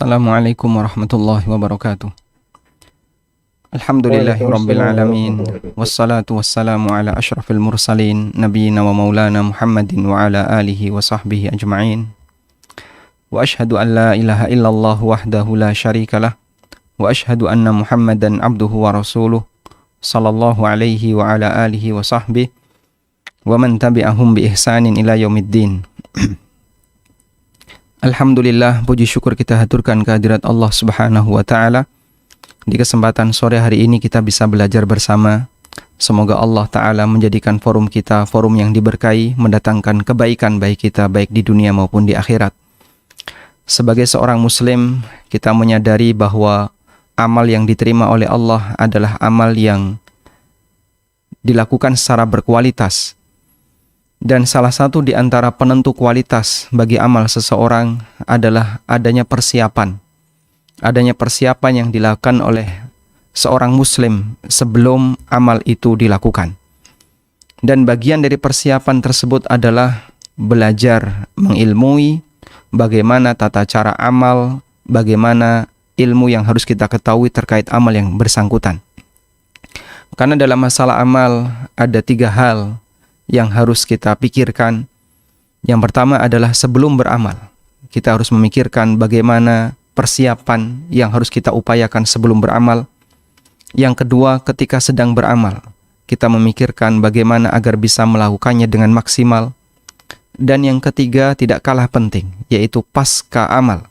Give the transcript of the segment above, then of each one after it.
Assalamualaikum warahmatullahi wabarakatuh. Alhamdulillahi rabbil alamin. Wassalatu wassalamu ala ashrafil mursalin Nabiyyina wa maulana Muhammadin wa ala alihi wa sahbihi ajma'in. Wa ashhadu an la ilaha illallah wahdahu la syarikalah. Wa ashhadu anna Muhammadan abduhu wa rasuluh sallallahu alaihi wa ala alihi wa sahbihi wa man tabi'ahum bi ihsanin ila yaumiddin. Alhamdulillah, puji syukur kita haturkan kehadirat Allah Subhanahu wa Ta'ala. Di kesempatan sore hari ini kita bisa belajar bersama. Semoga Allah Ta'ala menjadikan forum kita forum yang diberkahi, mendatangkan kebaikan baik kita, baik di dunia maupun di akhirat. Sebagai seorang muslim, kita menyadari bahwa amal yang diterima oleh Allah adalah amal yang dilakukan secara berkualitas. Dan salah satu di antara penentu kualitas bagi amal seseorang adalah adanya persiapan. Adanya persiapan yang dilakukan oleh seorang muslim sebelum amal itu dilakukan. Dan bagian dari persiapan tersebut adalah belajar mengilmui bagaimana tata cara amal, bagaimana ilmu yang harus kita ketahui terkait amal yang bersangkutan. Karena dalam masalah amal ada 3 hal yang harus kita pikirkan. Yang pertama adalah sebelum beramal. Kita harus memikirkan bagaimana persiapan yang harus kita upayakan sebelum beramal. Yang kedua, ketika sedang beramal, kita memikirkan bagaimana agar bisa melakukannya dengan maksimal. Dan yang ketiga, tidak kalah penting, yaitu pasca amal.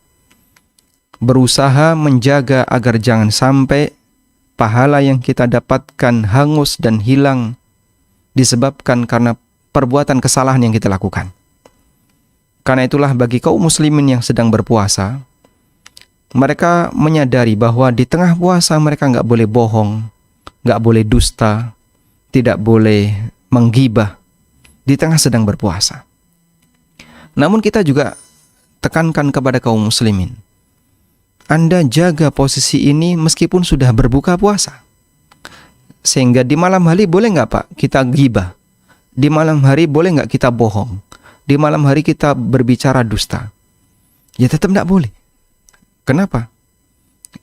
Berusaha menjaga agar jangan sampai pahala yang kita dapatkan hangus dan hilang disebabkan karena perbuatan kesalahan yang kita lakukan. Karena itulah bagi kaum muslimin yang sedang berpuasa, mereka menyadari bahwa di tengah puasa mereka nggak boleh bohong, nggak boleh dusta, tidak boleh menggibah di tengah sedang berpuasa. Namun kita juga tekankan kepada kaum muslimin, Anda jaga posisi ini meskipun sudah berbuka puasa. Sehingga di malam hari boleh nggak Pak kita gibah? Di malam hari boleh nggak kita bohong? Di malam hari kita berbicara dusta? Ya tetap nggak boleh. Kenapa?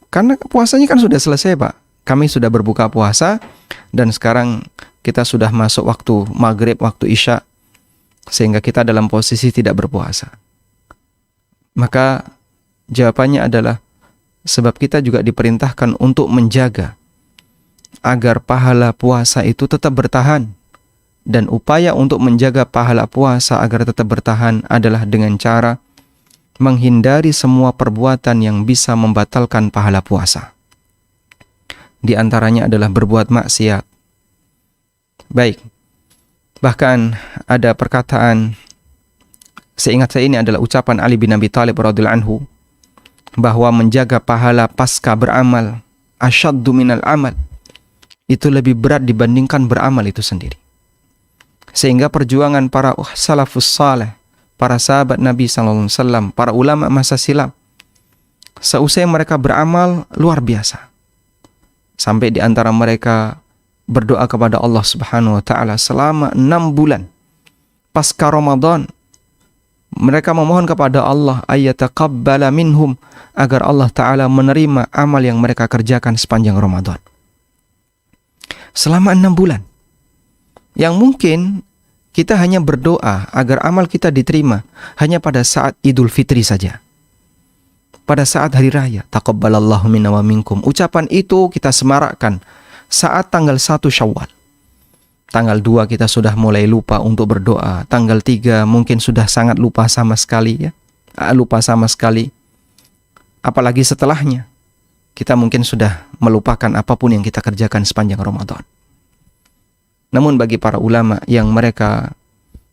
Karena puasanya kan sudah selesai Pak. Kami sudah berbuka puasa dan sekarang kita sudah masuk waktu maghrib, waktu isya. Sehingga kita dalam posisi tidak berpuasa. Maka jawabannya adalah sebab kita juga diperintahkan untuk menjaga agar pahala puasa itu tetap bertahan. Dan upaya untuk menjaga pahala puasa agar tetap bertahan adalah dengan cara menghindari semua perbuatan yang bisa membatalkan pahala puasa. Di antaranya adalah berbuat maksiat. Baik, bahkan ada perkataan, seingat saya ini adalah ucapan Ali bin Abi Thalib radhiyallahu anhu, bahwa menjaga pahala pasca beramal asyaddu minal amal, itu lebih berat dibandingkan beramal itu sendiri. Sehingga perjuangan para salafus saleh, para sahabat Nabi SAW, para ulama masa silam, seusai mereka beramal luar biasa. Sampai di antara mereka berdoa kepada Allah Subhanahu wa Ta'ala selama 6 bulan pasca Ramadan. Mereka memohon kepada Allah ayyataqabbala minhum, agar Allah Ta'ala menerima amal yang mereka kerjakan sepanjang Ramadan. Selama 6 bulan. Yang mungkin kita hanya berdoa agar amal kita diterima hanya pada saat Idul Fitri saja. Pada saat hari raya, taqabbalallahu minna wa minkum. Ucapan itu kita semarakkan saat tanggal 1 Syawal. Tanggal 2 kita sudah mulai lupa untuk berdoa. Tanggal 3 mungkin sudah sangat lupa sama sekali ya. Lupa sama sekali. Apalagi setelahnya, kita mungkin sudah melupakan apapun yang kita kerjakan sepanjang Ramadan. Namun bagi para ulama yang mereka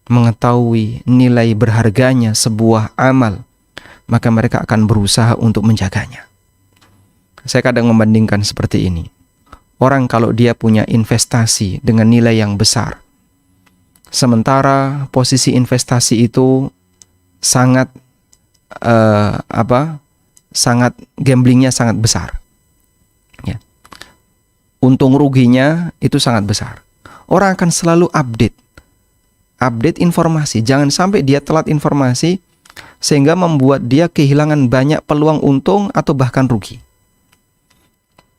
mengetahui nilai berharganya sebuah amal, maka mereka akan berusaha untuk menjaganya. Saya kadang membandingkan seperti ini. Orang kalau dia punya investasi dengan nilai yang besar, sementara posisi investasi itu sangat sangat gamblingnya sangat besar. Ya. Untung ruginya itu sangat besar. Orang akan selalu update informasi. Jangan sampai dia telat informasi sehingga membuat dia kehilangan banyak peluang untung atau bahkan rugi.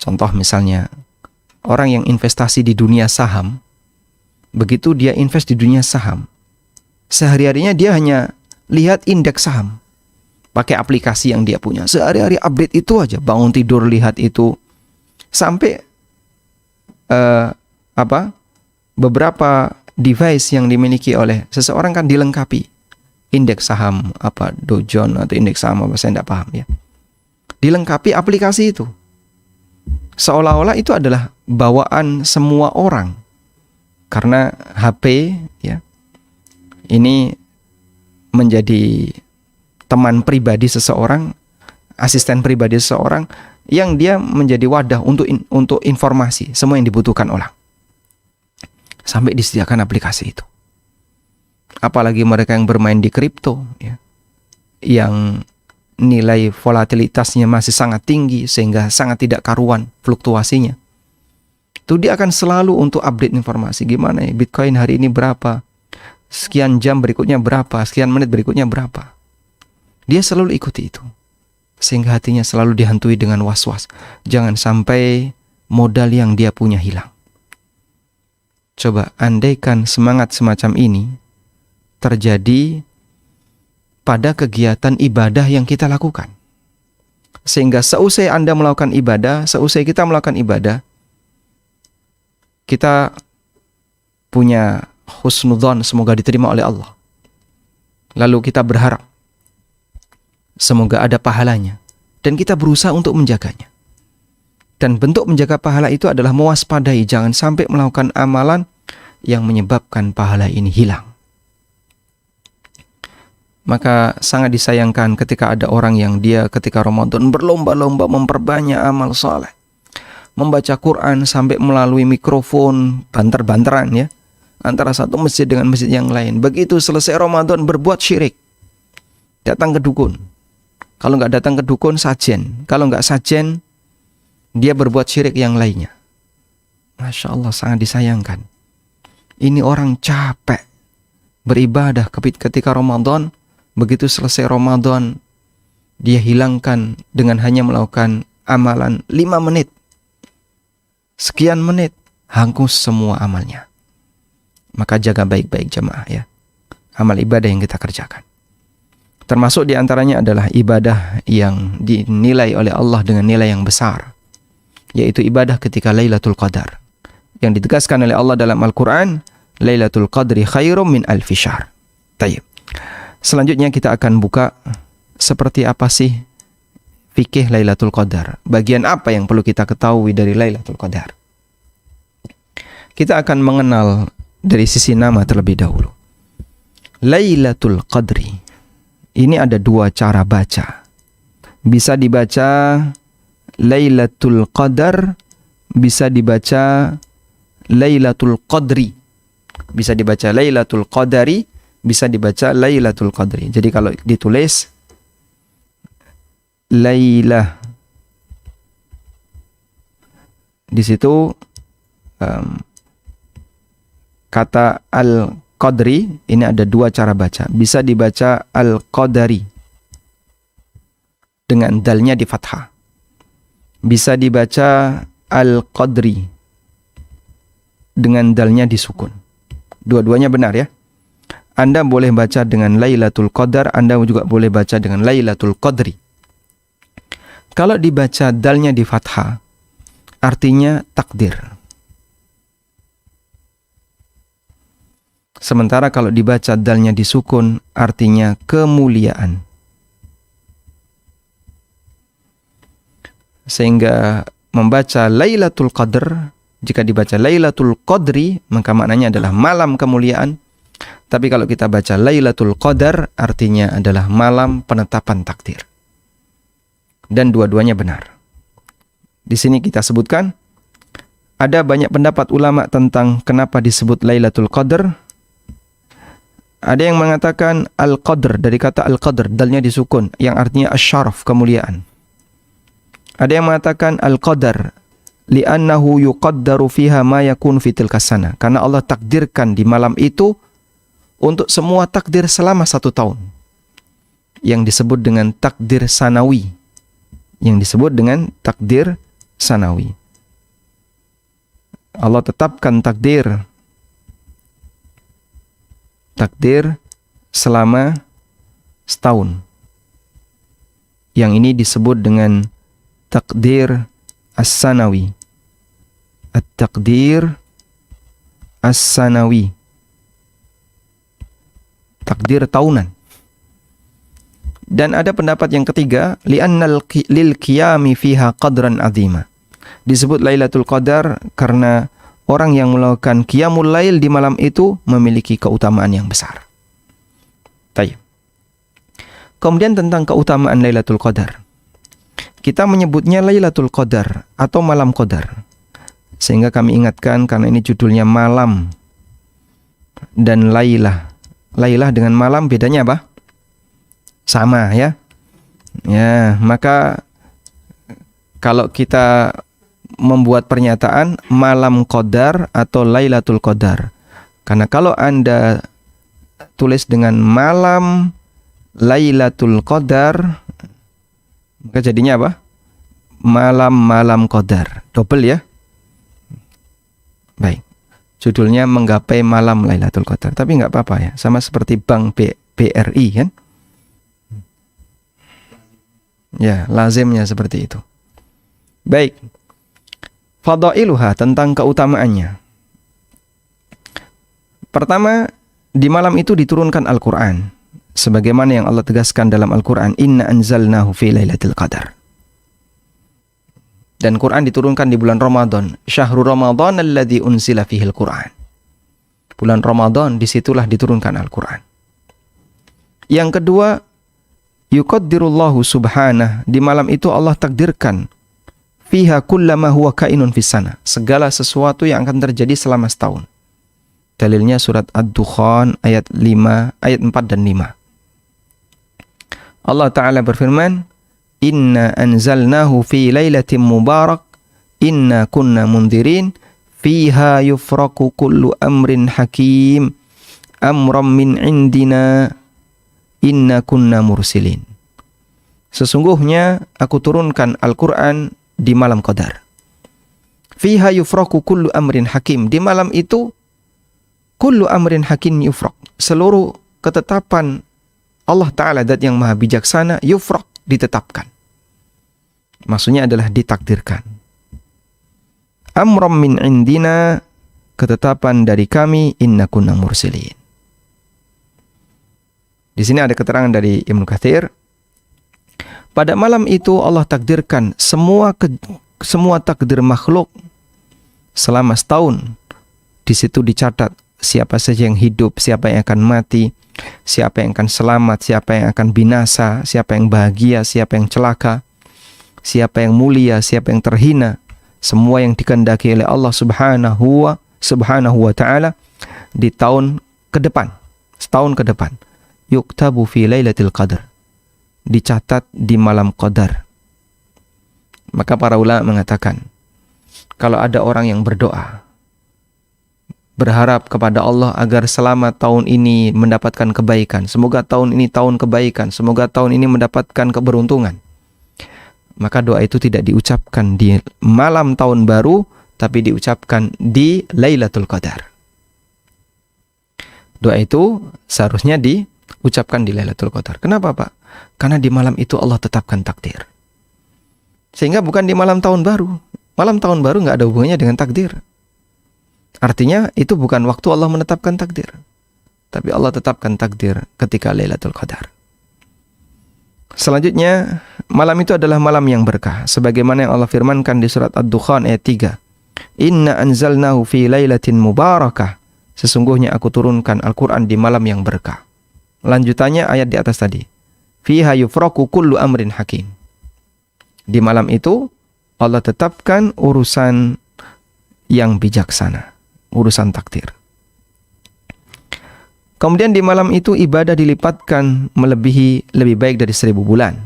Contoh misalnya, orang yang investasi di dunia saham, begitu dia invest di dunia saham, sehari-harinya dia hanya lihat indeks saham, pakai aplikasi yang dia punya. Sehari-hari update itu aja, bangun tidur lihat itu, sampai beberapa device yang dimiliki oleh seseorang kan dilengkapi indeks saham Dow Jones atau indeks saham apa, saya tidak paham ya. Dilengkapi aplikasi itu. Seolah-olah itu adalah bawaan semua orang. Karena HP ya, ini menjadi teman pribadi seseorang, asisten pribadi seseorang, yang dia menjadi wadah untuk informasi, semua yang dibutuhkan orang. Sampai disediakan aplikasi itu. Apalagi mereka yang bermain di kripto ya, yang nilai volatilitasnya masih sangat tinggi sehingga sangat tidak karuan fluktuasinya. Itu dia akan selalu untuk update informasi, gimana ya Bitcoin hari ini berapa, sekian jam berikutnya berapa, sekian menit berikutnya berapa. Dia selalu ikuti itu, sehingga hatinya selalu dihantui dengan was-was, jangan sampai modal yang dia punya hilang. Coba andaikan semangat semacam ini terjadi pada kegiatan ibadah yang kita lakukan, sehingga seusai Anda melakukan ibadah, seusai kita melakukan ibadah, kita punya husnudzon, semoga diterima oleh Allah. Lalu kita berharap semoga ada pahalanya, dan kita berusaha untuk menjaganya. Dan bentuk menjaga pahala itu adalah mewaspadai, jangan sampai melakukan amalan yang menyebabkan pahala ini hilang. Maka sangat disayangkan ketika ada orang yang dia ketika Ramadan berlomba-lomba memperbanyak amal saleh, membaca Quran sampai melalui mikrofon, banter-banteran ya, antara satu masjid dengan masjid yang lain. Begitu selesai Ramadan berbuat syirik, datang ke dukun. Kalau nggak datang ke dukun, sajen. Kalau nggak sajen, dia berbuat syirik yang lainnya. Masya Allah, sangat disayangkan. Ini orang capek beribadah ketika Ramadan. Begitu selesai Ramadan, dia hilangkan dengan hanya melakukan amalan 5 menit. Sekian menit, hangus semua amalnya. Maka jaga baik-baik jemaah ya, amal ibadah yang kita kerjakan. Termasuk diantaranya adalah ibadah yang dinilai oleh Allah dengan nilai yang besar, yaitu ibadah ketika Lailatul Qadar. Yang ditegaskan oleh Allah dalam Al-Quran, Lailatul Qadri khairum min alfi syahr. Tayyib. Selanjutnya kita akan buka seperti apa sih fikih Lailatul Qadar. Bagian apa yang perlu kita ketahui dari Lailatul Qadar. Kita akan mengenal dari sisi nama terlebih dahulu. Lailatul Qadri. Ini ada 2 cara baca. Bisa dibaca Lailatul Qadar, bisa dibaca Lailatul Qadri. Bisa dibaca Lailatul Qadari, bisa dibaca Lailatul Qadri. Jadi kalau ditulis Lailah, di situ kata Al-Qadri ini ada 2 cara baca. Bisa dibaca Al-Qadari dengan dalnya di fathah. Bisa dibaca Al-Qadri dengan dalnya disukun. Dua-duanya benar ya. Anda boleh baca dengan Lailatul Qadar, Anda juga boleh baca dengan Lailatul Qadri. Kalau dibaca dalnya di fathah, artinya takdir. Sementara kalau dibaca dalnya disukun, artinya kemuliaan. Sehingga membaca Lailatul Qadar, jika dibaca Lailatul Qadri, maka maknanya adalah malam kemuliaan. Tapi kalau kita baca Lailatul Qadar, artinya adalah malam penetapan takdir. Dan dua-duanya benar. Di sini kita sebutkan, ada banyak pendapat ulama tentang kenapa disebut Lailatul Qadar. Ada yang mengatakan Al-Qadr, dari kata Al-Qadr, dalnya disukun, yang artinya asyaraf, kemuliaan. Ada yang mengatakan Al-Qadar, li'annahu yuqaddaru fiha ma yakun fi tilka sana. Karena Allah takdirkan di malam itu untuk semua takdir selama 1 tahun. yang disebut dengan takdir sanawi. Yang disebut dengan takdir sanawi. Allah tetapkan takdir selama setahun. Yang ini disebut dengan takdir as-sanawi. At-takdir as-sanawi. Takdir tahunan. Dan ada pendapat yang ketiga, li'annal lil qiyami fiha qadran azima. Disebut Lailatul Qadar karena orang yang melakukan qiyamul lail di malam itu memiliki keutamaan yang besar. Baik. Kemudian tentang keutamaan Lailatul Qadar. Kita menyebutnya Lailatul Qadar atau malam Qadar. Sehingga kami ingatkan karena ini judulnya malam dan Lailah. Lailah dengan malam bedanya apa? Sama ya. Ya, maka kalau kita membuat pernyataan malam Qadar atau Lailatul Qadar. Karena kalau Anda tulis dengan malam Lailatul Qadar, maka jadinya apa? Malam Qadar. Double ya. Baik. Judulnya menggapai malam Lailatul Qadar. Tapi nggak apa-apa ya. Sama seperti Bank BRI kan. Ya, lazimnya seperti itu. Baik. Fadailuha, tentang keutamaannya. Pertama, di malam itu diturunkan Al-Quran. Sebagaimana yang Allah tegaskan dalam Al-Quran, Inna anzalnahu fi lailatul qadar. Dan Quran diturunkan di bulan Ramadan. Syahrul Ramadan alladzi unzila fihil Quran. Bulan Ramadan, disitulah diturunkan Al-Quran. Yang kedua, yuqaddirullahu subhanah. Di malam itu Allah takdirkan fiha kullama huwa kainun fis-sana. Segala sesuatu yang akan terjadi selama setahun. Dalilnya surat Ad-Dukhan ayat 4 dan 5. Allah Ta'ala berfirman, Inna anzalnahu fi lailatin mubarak, inna kunna mundirin, fiha yufraku kullu amrin hakim, amram min indina, inna kunna mursilin. Sesungguhnya aku turunkan Al-Quran di malam Qadar. Fiha yufraku kullu amrin hakim. Di malam itu, kullu amrin hakim yufrak. Seluruh ketetapan Allah Ta'ala, Dat yang maha bijaksana, yufrak, ditetapkan. Maksudnya adalah ditakdirkan. Amram min indina, ketetapan dari kami, inna kunna mursilin. Di sini ada keterangan dari Ibnu Katsir. Pada malam itu Allah takdirkan semua takdir makhluk selama setahun. Di situ dicatat siapa saja yang hidup, siapa yang akan mati, siapa yang akan selamat, siapa yang akan binasa, siapa yang bahagia, siapa yang celaka, siapa yang mulia, siapa yang terhina. Semua yang dikehendaki oleh Allah Subhanahu wa Ta'ala di tahun ke depan, setahun ke depan. Yuktabu fi lailatul qadar, dicatat di malam Qadar. Maka para ulama mengatakan, kalau ada orang yang berdoa, berharap kepada Allah agar selama tahun ini mendapatkan kebaikan, semoga tahun ini tahun kebaikan, semoga tahun ini mendapatkan keberuntungan, maka doa itu tidak diucapkan di malam tahun baru, tapi diucapkan di Lailatul Qadar. Doa itu seharusnya diucapkan di Lailatul Qadar. Kenapa, Pak? Karena di malam itu Allah tetapkan takdir. Sehingga bukan di malam tahun baru. Malam tahun baru nggak ada hubungannya dengan takdir. Artinya itu bukan waktu Allah menetapkan takdir. Tapi Allah tetapkan takdir ketika Lailatul Qadar. Selanjutnya, malam itu adalah malam yang berkah. Sebagaimana yang Allah firmankan di surat Ad-Dukhan ayat 3. Inna anzalnahu fi lailatin mubarakah. Sesungguhnya aku turunkan Al-Quran di malam yang berkah. Lanjutannya ayat di atas tadi. Fiha yufraku kullu amrin hakim. Di malam itu Allah tetapkan urusan yang bijaksana, urusan takdir. Kemudian di malam itu ibadah dilipatkan melebihi lebih baik dari 1000 bulan.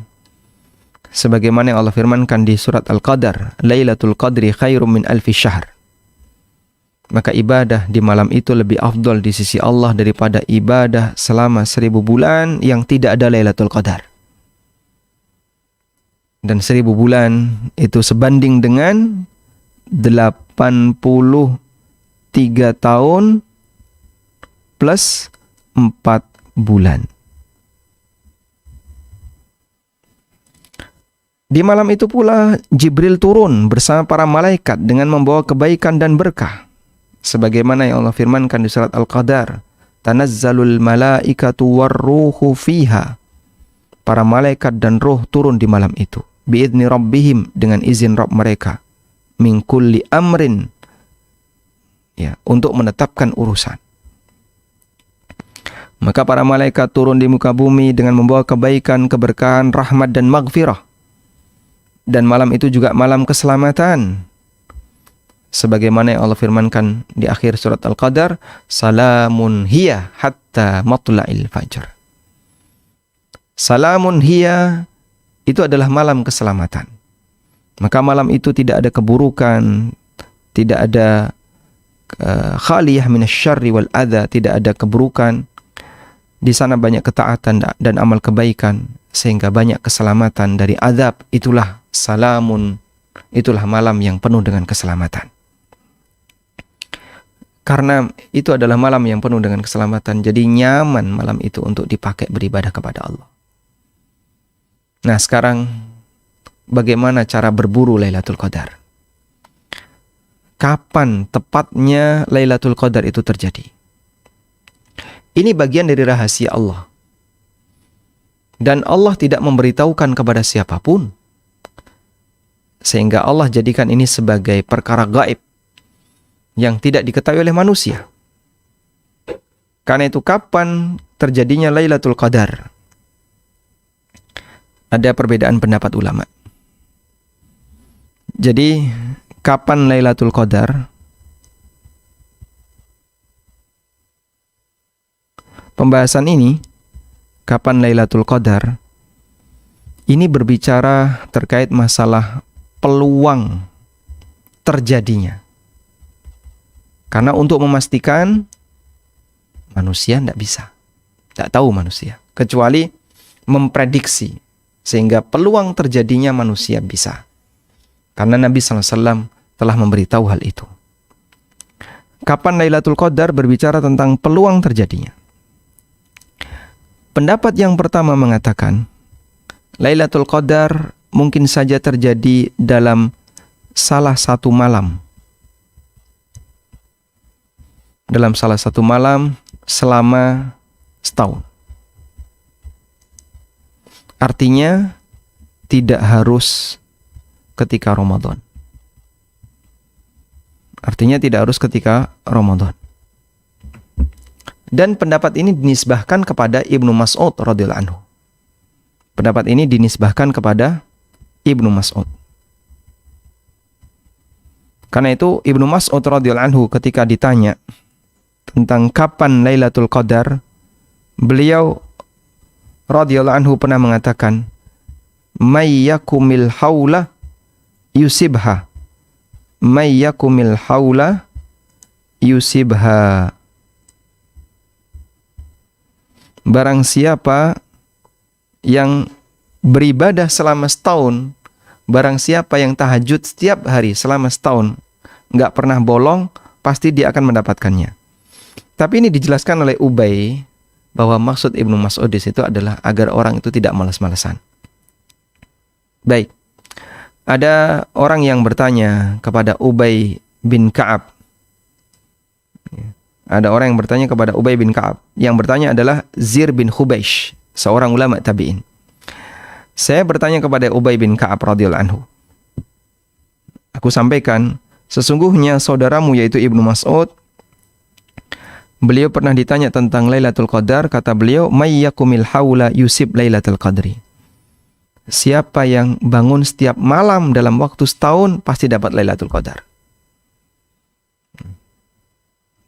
Sebagaimana yang Allah firmankan di surat Al-Qadar, Lailatul Qadri khairum min alfi syahr. Maka ibadah di malam itu lebih afdal di sisi Allah daripada ibadah selama 1000 bulan yang tidak ada Lailatul Qadar. Dan 1000 bulan itu sebanding dengan 83 tahun plus 4 bulan. Di malam itu pula Jibril turun bersama para malaikat dengan membawa kebaikan dan berkah. Sebagaimana yang Allah firmankan di surat Al-Qadar, "Tanazzalul malaikatu warruhu fiha." Para malaikat dan roh turun di malam itu. Biidzni rabbihim, dengan izin Rabb mereka. Min kulli amrin, ya, untuk menetapkan urusan. Maka para malaikat turun di muka bumi dengan membawa kebaikan, keberkahan, rahmat dan maghfirah. Dan malam itu juga malam keselamatan. Sebagaimana yang Allah firmankan di akhir surat Al-Qadar, "Salamun hiya hatta matla'il fajr." Salamun hiya itu adalah malam keselamatan. Maka malam itu tidak ada keburukan, tidak ada khaliyah minasyarri wal adha, tidak ada keburukan. Di sana banyak ketaatan dan amal kebaikan, sehingga banyak keselamatan dari azab. Itulah salamun, itulah malam yang penuh dengan keselamatan. Karena itu adalah malam yang penuh dengan keselamatan, jadi nyaman malam itu untuk dipakai beribadah kepada Allah. Nah, sekarang bagaimana cara berburu Lailatul Qadar? Kapan tepatnya Lailatul Qadar itu terjadi? Ini bagian dari rahasia Allah. Dan Allah tidak memberitahukan kepada siapapun. Sehingga Allah jadikan ini sebagai perkara gaib yang tidak diketahui oleh manusia. Karena itu kapan terjadinya Lailatul Qadar? Ada perbedaan pendapat ulama. Jadi, kapan Lailatul Qadar? Pembahasan ini, kapan Lailatul Qadar, ini berbicara terkait masalah peluang terjadinya. Karena untuk memastikan, manusia tidak bisa. Tidak tahu manusia. Kecuali memprediksi. Sehingga peluang terjadinya manusia bisa. Karena Nabi SAW telah memberitahu hal itu. Kapan Lailatul Qadar berbicara tentang peluang terjadinya? Pendapat yang pertama mengatakan, Lailatul Qadar mungkin saja terjadi dalam salah satu malam. Dalam salah satu malam selama setahun. Artinya tidak harus ketika Ramadan. Artinya tidak harus ketika Ramadan. Dan pendapat ini dinisbahkan kepada Ibnu Mas'ud radhiyallahu anhu. Pendapat ini dinisbahkan kepada Ibnu Mas'ud. Karena itu Ibnu Mas'ud radhiyallahu anhu ketika ditanya tentang kapan Lailatul Qadar, beliau radhiyallahu anhu pernah mengatakan, "May yakumil haula yusibha." May yakumil haula yusibha. Barang siapa yang beribadah selama setahun, barang siapa yang tahajud setiap hari selama setahun, nggak pernah bolong, pasti dia akan mendapatkannya. Tapi ini dijelaskan oleh Ubay bahwa maksud Ibnu Mas'ud di situ adalah agar orang itu tidak malas-malasan. Baik, ada orang yang bertanya kepada Ubay bin Ka'ab. Ada orang yang bertanya kepada Ubay bin Ka'ab. Yang bertanya adalah Zir bin Khubaish, seorang ulama tabi'in. Saya bertanya kepada Ubay bin Ka'ab radhiyallahu anhu. Aku sampaikan, sesungguhnya saudaramu yaitu Ibnu Mas'ud, beliau pernah ditanya tentang Lailatul Qadar, kata beliau, "May yakumil haula yusib Lailatul Qadri." Siapa yang bangun setiap malam dalam waktu setahun pasti dapat Lailatul Qadar.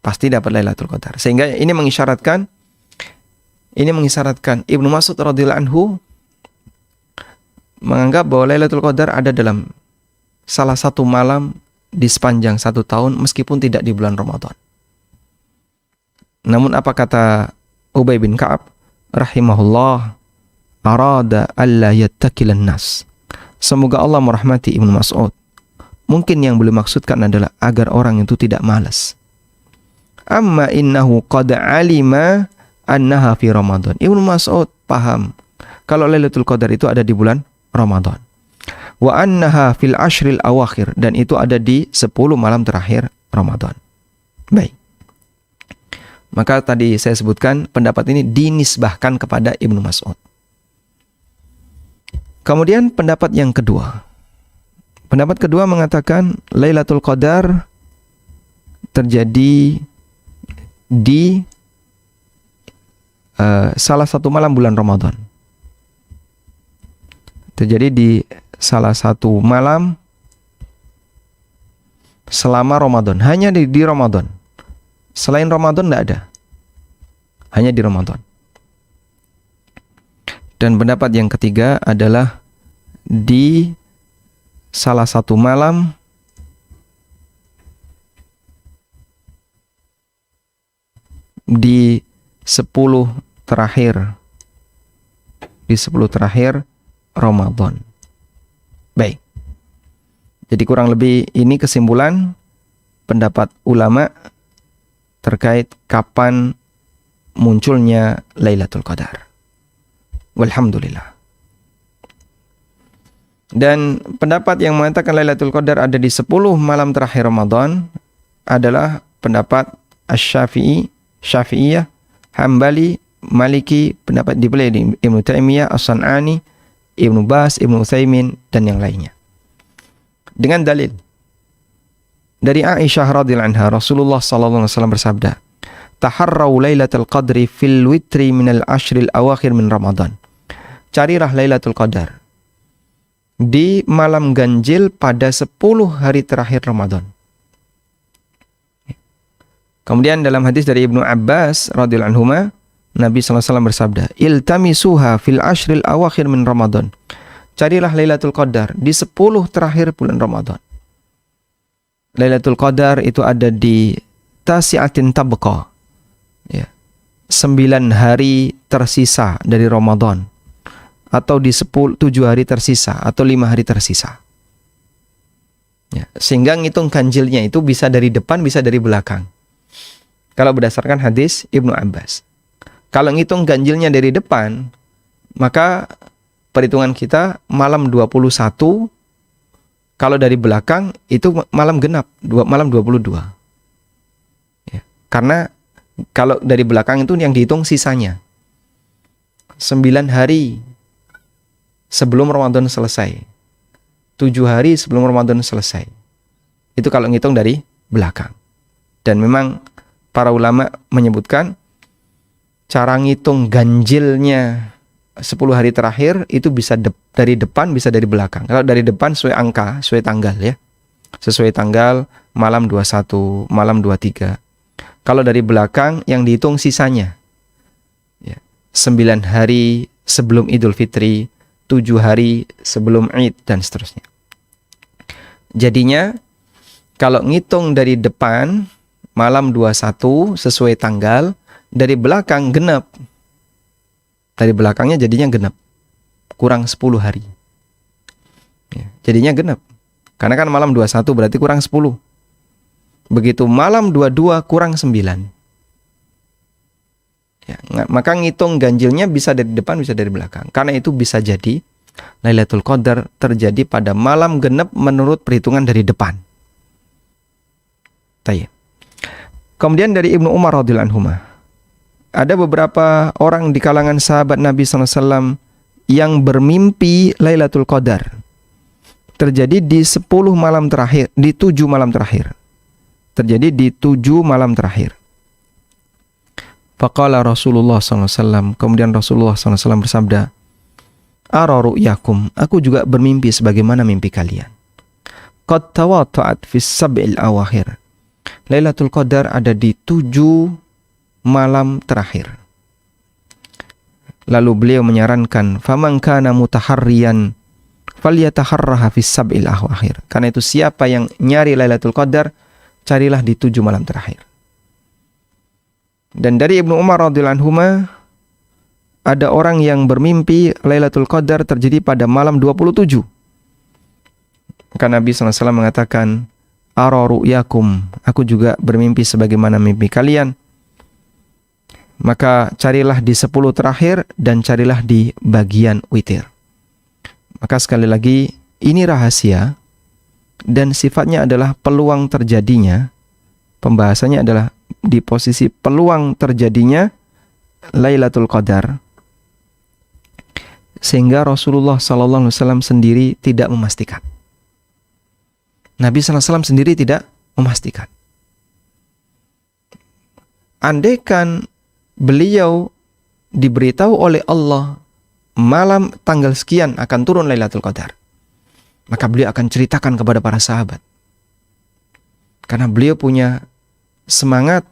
Pasti dapat Lailatul Qadar. Sehingga ini mengisyaratkan Ibnu Mas'ud radhiyallahu anhu menganggap bahwa Lailatul Qadar ada dalam salah satu malam di sepanjang satu tahun meskipun tidak di bulan Ramadan. Namun apa kata Ubay bin Ka'ab rahimahullah, arada alla yattakilan nas. Semoga Allah merahmati Ibnu Mas'ud. Mungkin yang beliau maksudkan adalah agar orang itu tidak malas. Amma innahu qad alima annaha fi Ramadan. Ibnu Mas'ud paham kalau Lailatul Qadar itu ada di bulan Ramadan. Wa annaha fil ashril awakhir, dan itu ada di 10 malam terakhir Ramadan. Baik. Maka tadi saya sebutkan pendapat ini dinisbahkan kepada Ibnu Mas'ud. Kemudian pendapat yang kedua. Pendapat kedua mengatakan Lailatul Qadar terjadi di salah satu malam bulan Ramadan. Terjadi di salah satu malam selama Ramadan. Hanya di Ramadan. Selain Ramadan tidak ada. Hanya di Ramadan. Dan pendapat yang ketiga adalah di salah satu malam di 10 terakhir Ramadan. Baik. Jadi kurang lebih ini kesimpulan pendapat ulama terkait kapan munculnya Lailatul Qadar. Walhamdulillah. Dan pendapat yang mengatakan Lailatul Qadar ada di 10 malam terakhir Ramadan adalah pendapat Asy-Syafi'i, Syafi'iyah, Hambali, Maliki, pendapat dipilih di Ibnu Taimiyah, As-San'ani, Ibnu Baz, Ibnu Utsaimin, dan yang lainnya. Dengan dalil dari Aisyah radhiyallahu anha, Rasulullah sallallahu alaihi wasallam bersabda, "Taharrau Lailatul Qadri fil witri minal ashril awakhir min Ramadan." Carilah Lailatul Qadar di malam ganjil pada 10 hari terakhir Ramadan. Kemudian dalam hadis dari Ibnu Abbas radhiyallahu anhuma, Nabi sallallahu alaihi wasallam bersabda, "Iltamisuha fil ashril awakhir min Ramadan." Carilah Lailatul Qadar di 10 terakhir bulan Ramadan. Lailatul Qadar itu ada di tasi'atin tabqa. Ya. 9 hari tersisa dari Ramadan. Atau di 7 hari tersisa, atau 5 hari tersisa. Ya, sehingga ngitung ganjilnya itu bisa dari depan, bisa dari belakang. Kalau berdasarkan hadis Ibnu Abbas. Kalau ngitung ganjilnya dari depan, maka perhitungan kita malam 21, kalau dari belakang itu malam genap, malam 22. Ya, karena kalau dari belakang itu yang dihitung sisanya. 9 hari sebelum Ramadan selesai. 7 hari sebelum Ramadan selesai. Itu kalau ngitung dari belakang. Dan memang para ulama menyebutkan cara ngitung ganjilnya 10 hari terakhir itu bisa dari depan, bisa dari belakang. Kalau dari depan sesuai angka, sesuai tanggal ya. Sesuai tanggal malam 21, malam 23. Kalau dari belakang yang dihitung sisanya. Ya, 9 hari sebelum Idul Fitri, 7 hari sebelum Id, dan seterusnya. Jadinya kalau ngitung dari depan malam 21 sesuai tanggal, dari belakang genap. Dari belakangnya jadinya genap. Kurang 10 hari. Ya, jadinya genap. Karena kan malam 21 berarti kurang 10. Begitu malam 22 kurang 9. Ya, maka ngitung ganjilnya bisa dari depan, bisa dari belakang. Karena itu bisa jadi Lailatul Qadar terjadi pada malam genap menurut perhitungan dari depan. Tayyib. Kemudian dari Ibnu Umar radhiyallahu anhu, ada beberapa orang di kalangan sahabat Nabi SAW yang bermimpi Lailatul Qadar terjadi di 10 malam terakhir, di 7 malam terakhir. Terjadi di 7 malam terakhir. Faqala Rasulullah SAW, kemudian Rasulullah SAW bersabda, "Ara ru'yakum, aku juga bermimpi sebagaimana mimpi kalian. Qad tawata'at fis sab'il awakhir." Lailatul Qadar ada di 7 malam terakhir. Lalu beliau menyarankan, "Faman kana mutaharriyan falyataharraha fis sab'il awakhir." Karena itu siapa yang nyari Lailatul Qadar, carilah di 7 malam terakhir. Dan dari Ibnu Umar radhiyallahu anhu, ada orang yang bermimpi Lailatul Qadar terjadi pada malam 27. Maka Nabi SAW mengatakan, ara ru'yakum, aku juga bermimpi sebagaimana mimpi kalian. Maka carilah di 10 terakhir dan carilah di bagian witir. Maka sekali lagi, ini rahasia dan sifatnya adalah peluang terjadinya. Pembahasannya adalah di posisi peluang terjadinya Lailatul Qadar, sehingga Rasulullah SAW sendiri tidak memastikan. Nabi SAW sendiri tidak memastikan. Andaikan beliau diberitahu oleh Allah malam tanggal sekian akan turun Lailatul Qadar, maka beliau akan ceritakan kepada para sahabat. Karena beliau punya semangat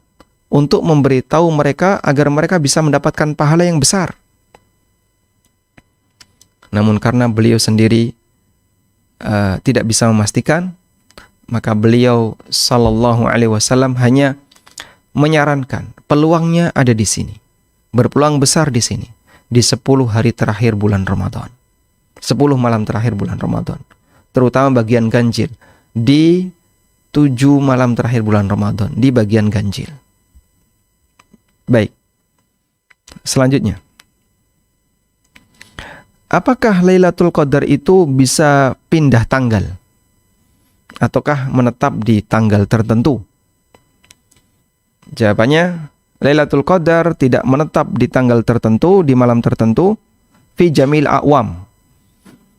untuk memberitahu mereka agar mereka bisa mendapatkan pahala yang besar. Namun karena beliau sendiri tidak bisa memastikan, maka beliau sallallahu alaihi wasallam hanya menyarankan peluangnya ada di sini. Berpeluang besar di sini, di 10 hari terakhir bulan Ramadan. 10 malam terakhir bulan Ramadan. Terutama bagian ganjil. Di 7 malam terakhir bulan Ramadan, di bagian ganjil. Baik. Selanjutnya. Apakah Lailatul Qadar itu bisa pindah tanggal? Ataukah menetap di tanggal tertentu? Jawabannya, Lailatul Qadar tidak menetap di tanggal tertentu, di malam tertentu, fi jamil a'wam,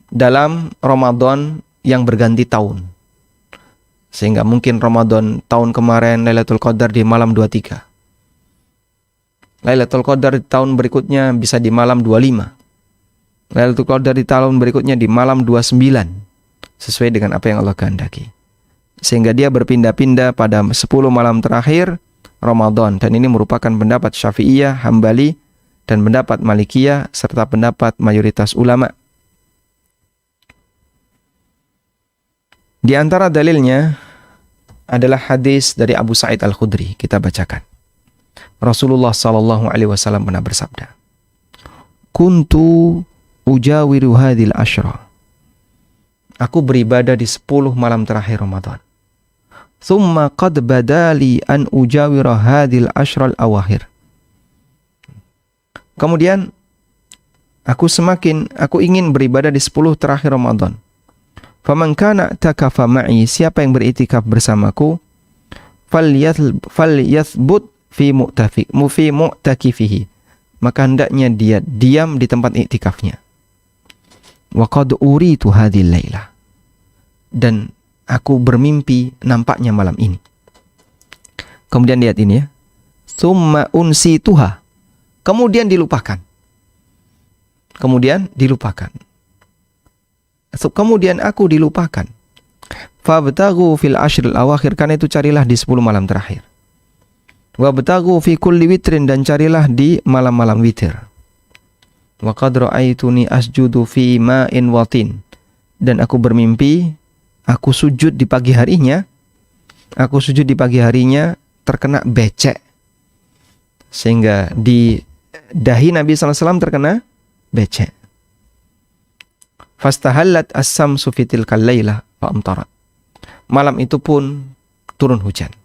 dalam Ramadan yang berganti tahun. Sehingga mungkin Ramadan tahun kemarin Lailatul Qadar di malam 23. Lailatul Qadar di tahun berikutnya bisa di malam 25. Lailatul Qadar di tahun berikutnya di malam 29. Sesuai dengan apa yang Allah kehendaki. Sehingga dia berpindah-pindah pada 10 malam terakhir Ramadan. Dan ini merupakan pendapat Syafi'iyah, Hambali, dan pendapat Malikiyah, serta pendapat mayoritas ulama. Di antara dalilnya adalah hadis dari Abu Sa'id Al-Khudri. Kita bacakan. Rasulullah sallallahu alaihi wasallam pernah bersabda, "Kuntu ujawiru hadhil asyra." Aku beribadah di 10 malam terakhir Ramadan. "Tsumma qad badali an ujawira hadhil asyra al-awakhir." Kemudian aku ingin beribadah di 10 terakhir Ramadan. Faman kana takafa ma'i, siapa yang beritikaf bersamaku, falyathbut fi mu'takifihi, maka hendaknya dia diam di tempat iktikafnya. Wa qad uritu hadhil lailah, dan aku bermimpi nampaknya malam ini. Kemudian lihat ini ya. Summa unsituha, kemudian dilupakan. Kemudian aku dilupakan. Fabtaghu fil ashril awakhir, karena itu carilah di 10 malam terakhir. Wabtaghu fi kulli witrin, dan carilah di malam-malam witir. Wa qad ra'aituni asjudu fi ma'in watin, dan aku bermimpi aku sujud di pagi harinya. Aku sujud di pagi harinya terkena becek, sehingga di dahi Nabi SAW terkena becek. Fastahallat as-samsu fi tilkal lailah fa'amtarat. Malam itu pun turun hujan.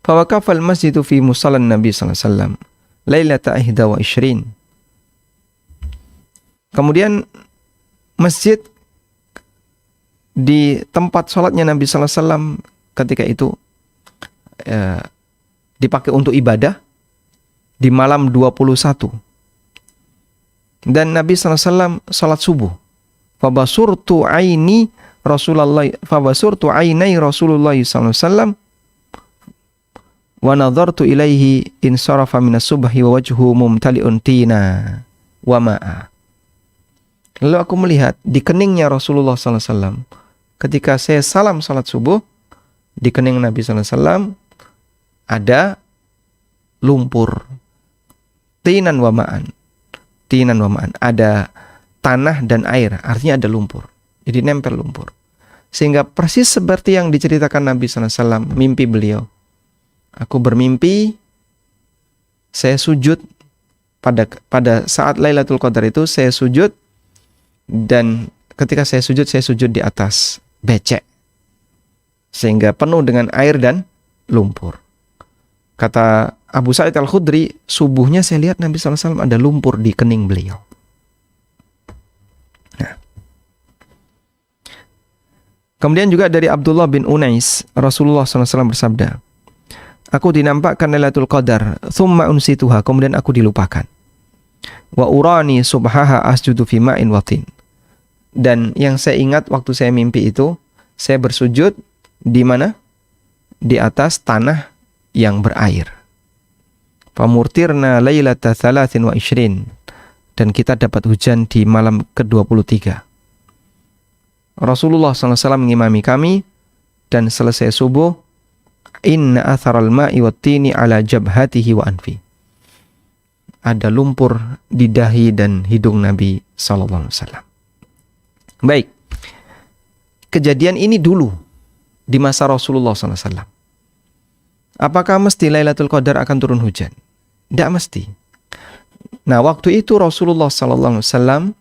Fa waqafa al-masjidu fi musallan Nabi sallallahu alaihi wasallam lailata 21. Kemudian masjid di tempat sholatnya Nabi sallallahu alaihi wasallam ketika itu dipakai untuk ibadah di malam 21. Dan Nabi SAW salat subuh. Fabasurtu ainai Rasulullah SAW wa nadhartu ilaihi in sarafa minas subhi wa wajhu mumtali'un tina wa ma'a. Lalu aku melihat di keningnya Rasulullah SAW ketika saya salam salat subuh, di kening Nabi SAW ada lumpur, tinan wa ma'an, ada tanah dan air, artinya ada lumpur. Jadi nempel lumpur. Sehingga persis seperti yang diceritakan Nabi SAW, mimpi beliau. Aku bermimpi, saya sujud pada saat Lailatul Qadar itu, saya sujud, dan ketika saya sujud di atas becek. Sehingga penuh dengan air dan lumpur. Kata Abu Sa'id Al-Khudri, subuhnya saya lihat Nabi SAW ada lumpur di kening beliau. Nah. Kemudian juga dari Abdullah bin Unais, Rasulullah SAW bersabda, aku dinampakkan Lailatul Qadar, thumma unsituha, kemudian aku dilupakan. Wa urani subhaha asjudu fi ma'in watin. Dan yang saya ingat waktu saya mimpi itu, saya bersujud di mana? Di atas tanah yang berair. Famurtirna lailata 23. Dan kita dapat hujan di malam ke-23. Rasulullah SAW mengimami kami, dan selesai subuh, inna atharal ma'i wattini ala jabhatihi wa anfi. Ada lumpur di dahi dan hidung Nabi SAW. Baik. Kejadian ini dulu di masa Rasulullah SAW. Apakah mesti Lailatul Qadar akan turun hujan? Tidak mesti. Nah, waktu itu Rasulullah SAW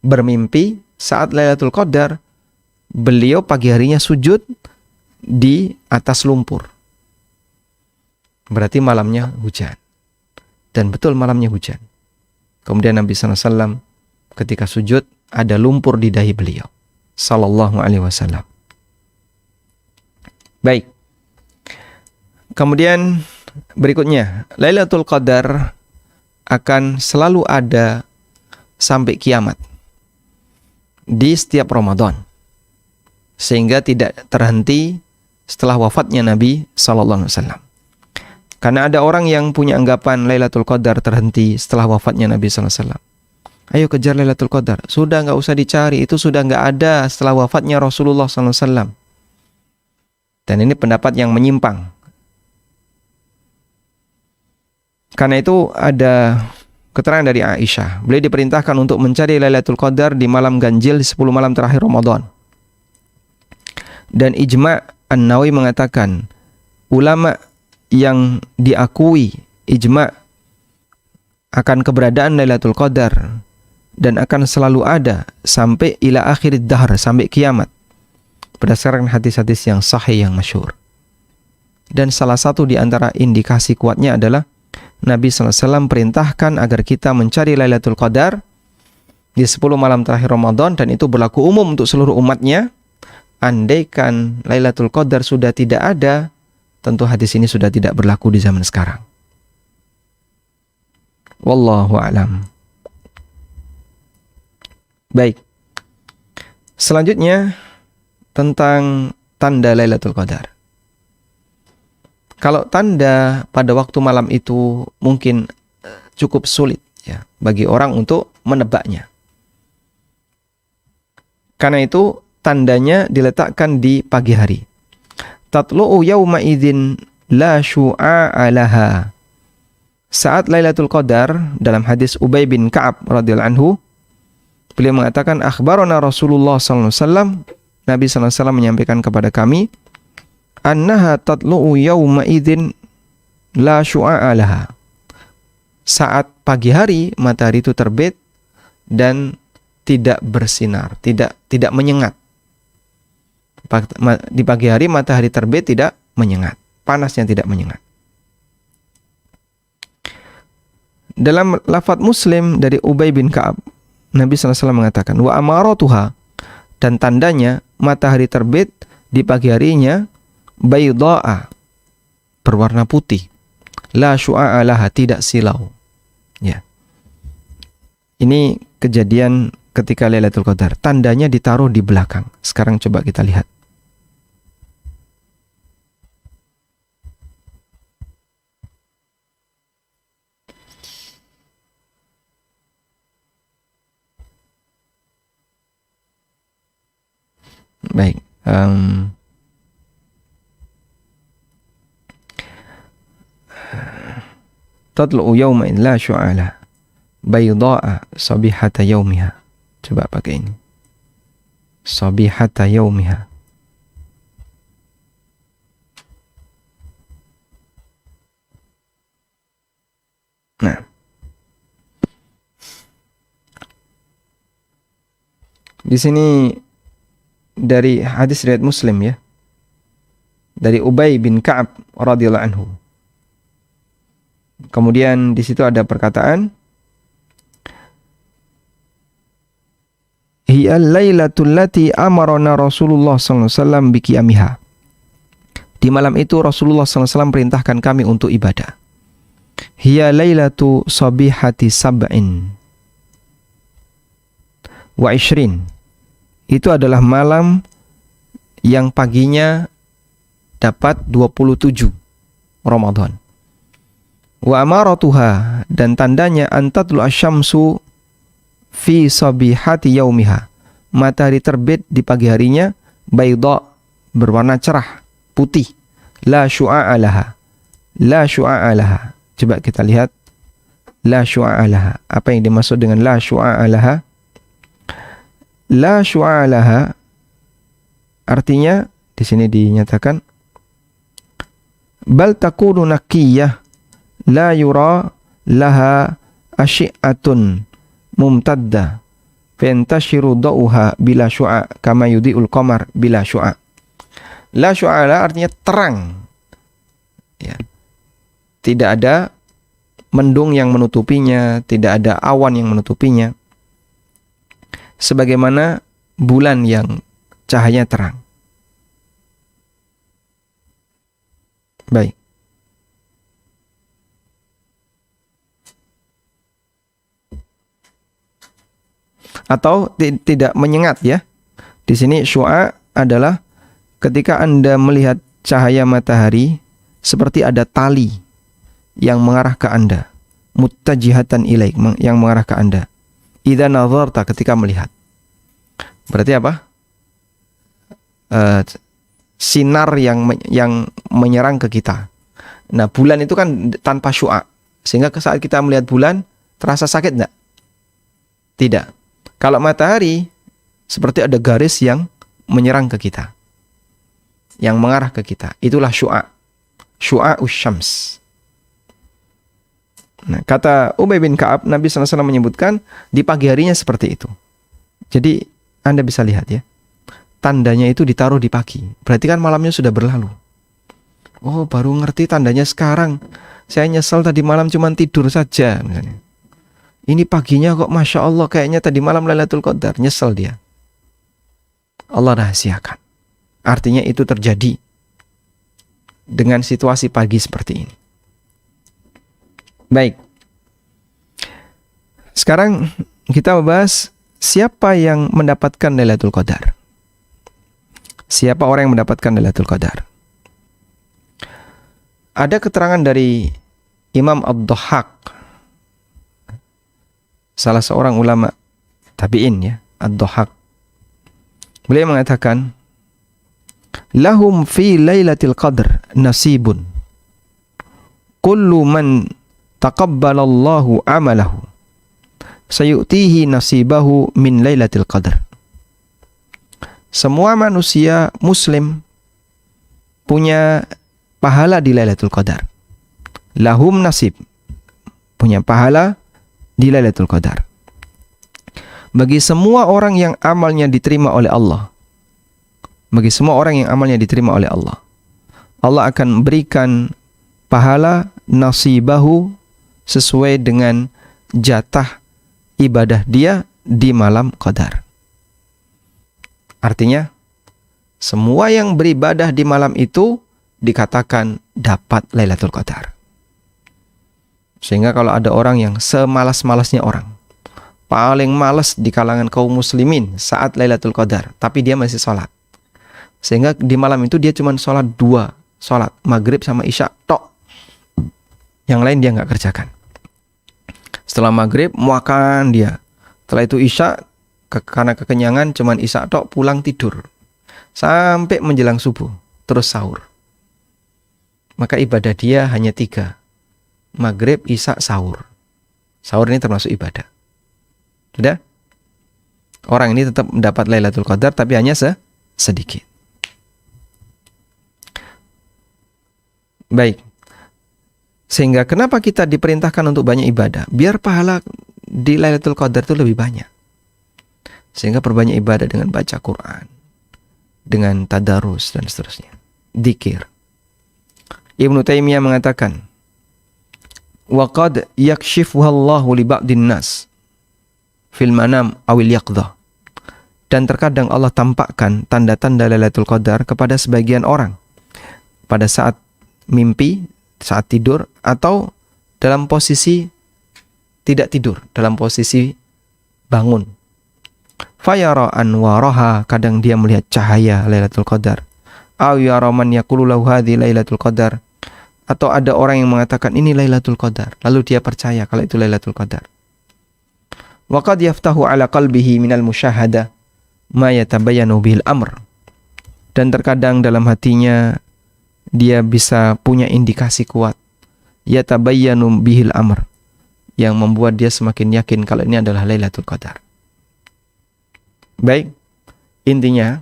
bermimpi saat Lailatul Qadar, beliau pagi harinya sujud di atas lumpur. Berarti malamnya hujan. Dan betul malamnya hujan. Kemudian Nabi SAW ketika sujud ada lumpur di dahi beliau. Sallallahu alaihi wasallam. Baik. Kemudian berikutnya, Lailatul Qadar akan selalu ada sampai kiamat di setiap Ramadan. Sehingga tidak terhenti setelah wafatnya Nabi sallallahu alaihi wasallam. Karena ada orang yang punya anggapan Lailatul Qadar terhenti setelah wafatnya Nabi sallallahu alaihi wasallam. Ayo kejar Lailatul Qadar. Sudah enggak usah dicari, itu sudah enggak ada setelah wafatnya Rasulullah sallallahu alaihi wasallam. Dan ini pendapat yang menyimpang. Karena itu ada keterangan dari Aisyah. Beliau diperintahkan untuk mencari Lailatul Qadar di malam ganjil di 10 malam terakhir Ramadan. Dan ijma' An-Nawawi mengatakan, ulama yang diakui ijma' akan keberadaan Lailatul Qadar dan akan selalu ada sampai ila akhir dahr, sampai kiamat, berdasarkan hadis-hadis yang sahih yang masyhur. Dan salah satu di antara indikasi kuatnya adalah Nabi SAW perintahkan agar kita mencari Lailatul Qadar di 10 malam terakhir Ramadan, dan itu berlaku umum untuk seluruh umatnya. Andaikan Lailatul Qadar sudah tidak ada, tentu hadis ini sudah tidak berlaku di zaman sekarang. Wallahu a'lam. Baik. Selanjutnya tentang tanda Lailatul Qadar. Kalau tanda pada waktu malam itu mungkin cukup sulit ya bagi orang untuk menebaknya. Karena itu tandanya diletakkan di pagi hari. Tatlu'u yawma idzin la syu'a laha. Saat Lailatul Qadar, dalam hadis Ubay bin Ka'ab radhiyallahu anhu, beliau mengatakan, akhbarana Rasulullah sallallahu alaihi wasallam, Nabi sallallahu alaihi wasallam menyampaikan kepada kami, annaha tatlu'u yawma idzin la syu'a laha. Saat pagi hari matahari itu terbit dan tidak bersinar, tidak menyengat. Di pagi hari matahari terbit tidak menyengat, panasnya tidak menyengat. Dalam lafaz Muslim dari Ubay bin Ka'ab, Nabi SAW mengatakan, wa amaratuha, dan tandanya matahari terbit di pagi harinya, bayda'a, berwarna putih, la syu'a laha, tidak silau. Ya. Ini kejadian ketika Lailatul Qadar, tandanya ditaruh di belakang. Sekarang coba kita lihat. Baik. Tadlu'u yawma'in la syu'ala bayda'a sabihata yawmiha. Coba pakai ini. Sabihata yawmiha. Nah. Di sini dari hadis riwayat Muslim ya. Dari Ubay bin Ka'ab radhiyallahu anhu. Kemudian di situ ada perkataan, hiya lailatul lati amarna Rasulullah sallallahu alaihi wasallam biqiyamiha. Di malam itu Rasulullah sallallahu alaihi wasallam perintahkan kami untuk ibadah. Hiya lailatu sabihati sab'in wa ishrin. Itu adalah malam yang paginya dapat 27 Ramadan. Wa amaratuha, dan tandanya antatlu asyamsu fi sabihati yaumiha. Matahari terbit di pagi harinya bayda, berwarna cerah, putih. La syu'a'a laha. La syu'a'a laha. Coba kita lihat la syu'a'a laha. Apa yang dimaksud dengan la syu'a'a laha? La syu'a'a laha artinya di sini dinyatakan bal takunu naqiyah la yura laha asyi'atun mumtadda fantashiru da'uha bila syu'a kama yudi'ul qamar bila syu'a. La syu'a la artinya terang ya. Tidak ada mendung yang menutupinya, tidak ada awan yang menutupinya, sebagaimana bulan yang cahaya terang. Baik. Atau tidak menyengat ya. Di sini syu'a adalah ketika Anda melihat cahaya matahari seperti ada tali yang mengarah ke Anda, muttajihatan ilaik, yang mengarah ke Anda. Idza nazarta, ketika melihat. Berarti apa? Sinar yang menyerang ke kita. Nah, bulan itu kan tanpa syu'a. Sehingga saat kita melihat bulan, terasa sakit enggak? Tidak. Kalau matahari, seperti ada garis yang menyerang ke kita. Yang mengarah ke kita. Itulah syu'a. Syu'a usyams. Nah, kata Ubay bin Ka'ab, Nabi SAW menyebutkan di pagi harinya seperti itu. Jadi Anda bisa lihat ya, tandanya itu ditaruh di pagi. Berarti kan malamnya sudah berlalu. Oh, baru ngerti tandanya sekarang. Saya nyesel tadi malam cuma tidur saja misalnya. Ini paginya kok Masya Allah kayaknya tadi malam Lailatul Qadar. Nyesel dia. Allah rahasiakan. Artinya itu terjadi dengan situasi pagi seperti ini. Baik. Sekarang kita membahas siapa yang mendapatkan Lailatul Qadar. Siapa orang yang mendapatkan Lailatul Qadar? Ada keterangan dari Imam Ad-Dhahhak, salah seorang ulama tabi'in ya, Ad-Dhahhak. Beliau mengatakan, lahum fi Lailatul Qadar nasibun. Kullu man taqabbalallahu amalahu sayu'tihi nasibahu min Lailatul Qadar. Semua manusia muslim punya pahala di Lailatul Qadar. Lahum nasib, punya pahala di Lailatul Qadar. Bagi semua orang yang amalnya diterima oleh Allah, bagi semua orang yang amalnya diterima oleh Allah, Allah akan berikan pahala nasibahu sesuai dengan jatah ibadah dia di malam Qadar. Artinya, semua yang beribadah di malam itu dikatakan dapat Lailatul Qadar. Sehingga kalau ada orang yang semalas-malasnya orang, paling malas di kalangan kaum muslimin saat Lailatul Qadar, tapi dia masih sholat. Sehingga di malam itu dia cuma sholat 2 sholat, maghrib sama isya tok. Yang lain dia nggak kerjakan. Setelah maghrib makan dia. Setelah itu isya, karena kekenyangan cuman isya tok, pulang tidur. Sampai menjelang subuh, terus sahur. Maka ibadah dia hanya 3. Maghrib, isya, sahur. Sahur ini termasuk ibadah. Sudah? Orang ini tetap mendapat Lailatul Qadar, tapi hanya sedikit. Baik. Sehingga kenapa kita diperintahkan untuk banyak ibadah? Biar pahala di Lailatul Qadar itu lebih banyak. Sehingga perbanyak ibadah dengan baca Quran, dengan tadarus dan seterusnya. Dzikir. Ibnu Taimiyah mengatakan, wa qad yakshifuha Allahu li ba'din nas fil manam awil yaqdha. Dan terkadang Allah tampakkan tanda-tanda Lailatul Qadar kepada sebagian orang pada saat mimpi, saat tidur, atau dalam posisi tidak tidur, dalam posisi bangun. Fayara anwaraha, kadang dia melihat cahaya Lailatul Qadar. Aw yara man yaqulu lahu hadhi Lailatul Qadar, atau ada orang yang mengatakan ini Lailatul Qadar, lalu dia percaya kalau itu Lailatul Qadar. Wa qad yaftahu ala qalbihi minal musyahadah ma yatabayyanu bihil amr. Dan terkadang dalam hatinya dia bisa punya indikasi kuat, yatabayyanu bihil amr, yang membuat dia semakin yakin kalau ini adalah Lailatul Qadar. Baik, intinya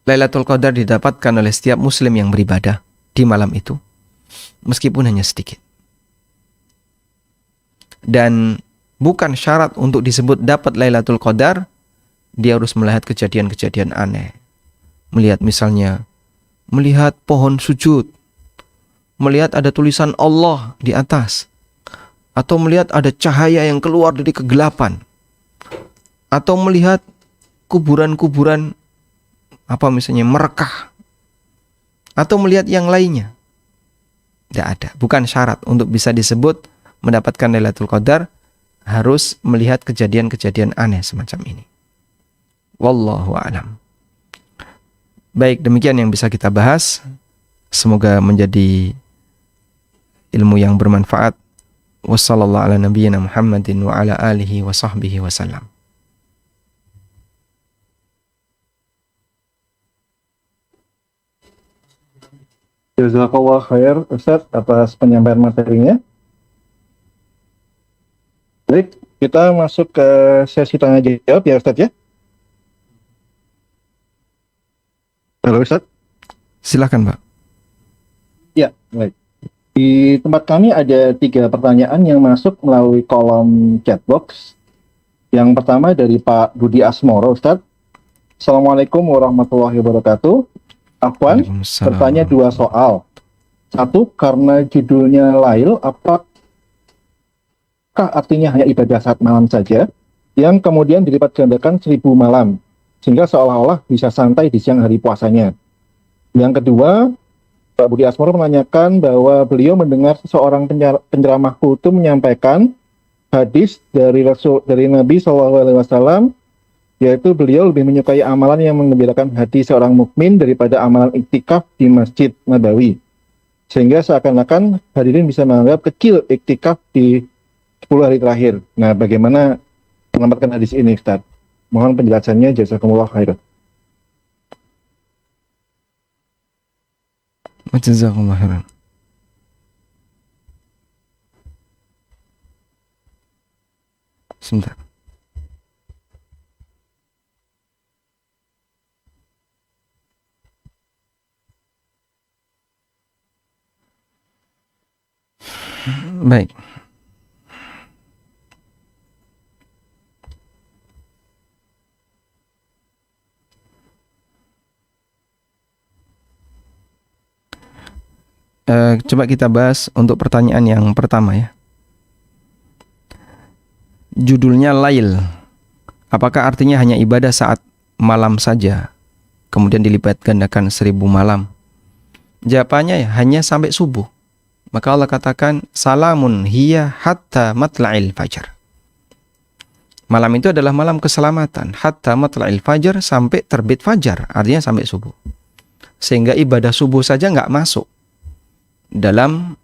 Lailatul Qadar didapatkan oleh setiap muslim yang beribadah di malam itu, meskipun hanya sedikit. Dan bukan syarat untuk disebut dapat Lailatul Qadar, dia harus melihat kejadian-kejadian aneh. Melihat pohon sujud, melihat ada tulisan Allah di atas, atau melihat ada cahaya yang keluar dari kegelapan, atau melihat kuburan-kuburan merekah, atau melihat yang lainnya. Tidak ada, bukan syarat untuk bisa disebut mendapatkan Lailatul Qadar harus melihat kejadian-kejadian aneh semacam ini. Wallahu a'lam. Baik, demikian yang bisa kita bahas. Semoga menjadi ilmu yang bermanfaat. Wassallallahu ala nabiyyina Muhammadin wa ala alihi wa sahbihi wasallam. Jazakallah khair Ustaz atas penyampaian materinya. Baik, kita masuk ke sesi tanya jawab ya Ustaz ya. Halo Ustaz. Silakan Pak. Ya, baik. Di tempat kami ada 3 pertanyaan yang masuk melalui kolom chatbox. Yang pertama dari Pak Budi Asmoro Ustaz. Assalamualaikum warahmatullahi wabarakatuh. Afwan, bertanya 2 soal. 1, karena judulnya Lail, apakah artinya hanya ibadah saat malam saja, yang kemudian dilipat gandakan 1000 malam, sehingga seolah-olah bisa santai di siang hari puasanya. Yang kedua, Pak Budi Asmoro menanyakan bahwa beliau mendengar seorang penceramah kultum menyampaikan hadis dari Nabi SAW, yaitu beliau lebih menyukai amalan yang mengembirakan hati seorang mukmin daripada amalan iktikaf di Masjid Nabawi. Sehingga seakan-akan hadirin bisa menganggap kecil iktikaf di 10 hari terakhir. Nah, bagaimana mengamalkan hadis ini, Ustaz? Mohon penjelasannya, jazakumullah khairan. Jazakumullah khairan. Sebentar. Baik. Coba kita bahas untuk pertanyaan yang pertama ya. Judulnya Lail. Apakah artinya hanya ibadah saat malam saja, kemudian dilipat gandakan 1000 malam? Jawabannya ya, hanya sampai subuh. Maka Allah katakan, salamun hiya hatta matla'il fajar. Malam itu adalah malam keselamatan. Hatta matla'il fajar, sampai terbit fajar. Artinya sampai subuh. Sehingga ibadah subuh saja nggak masuk dalam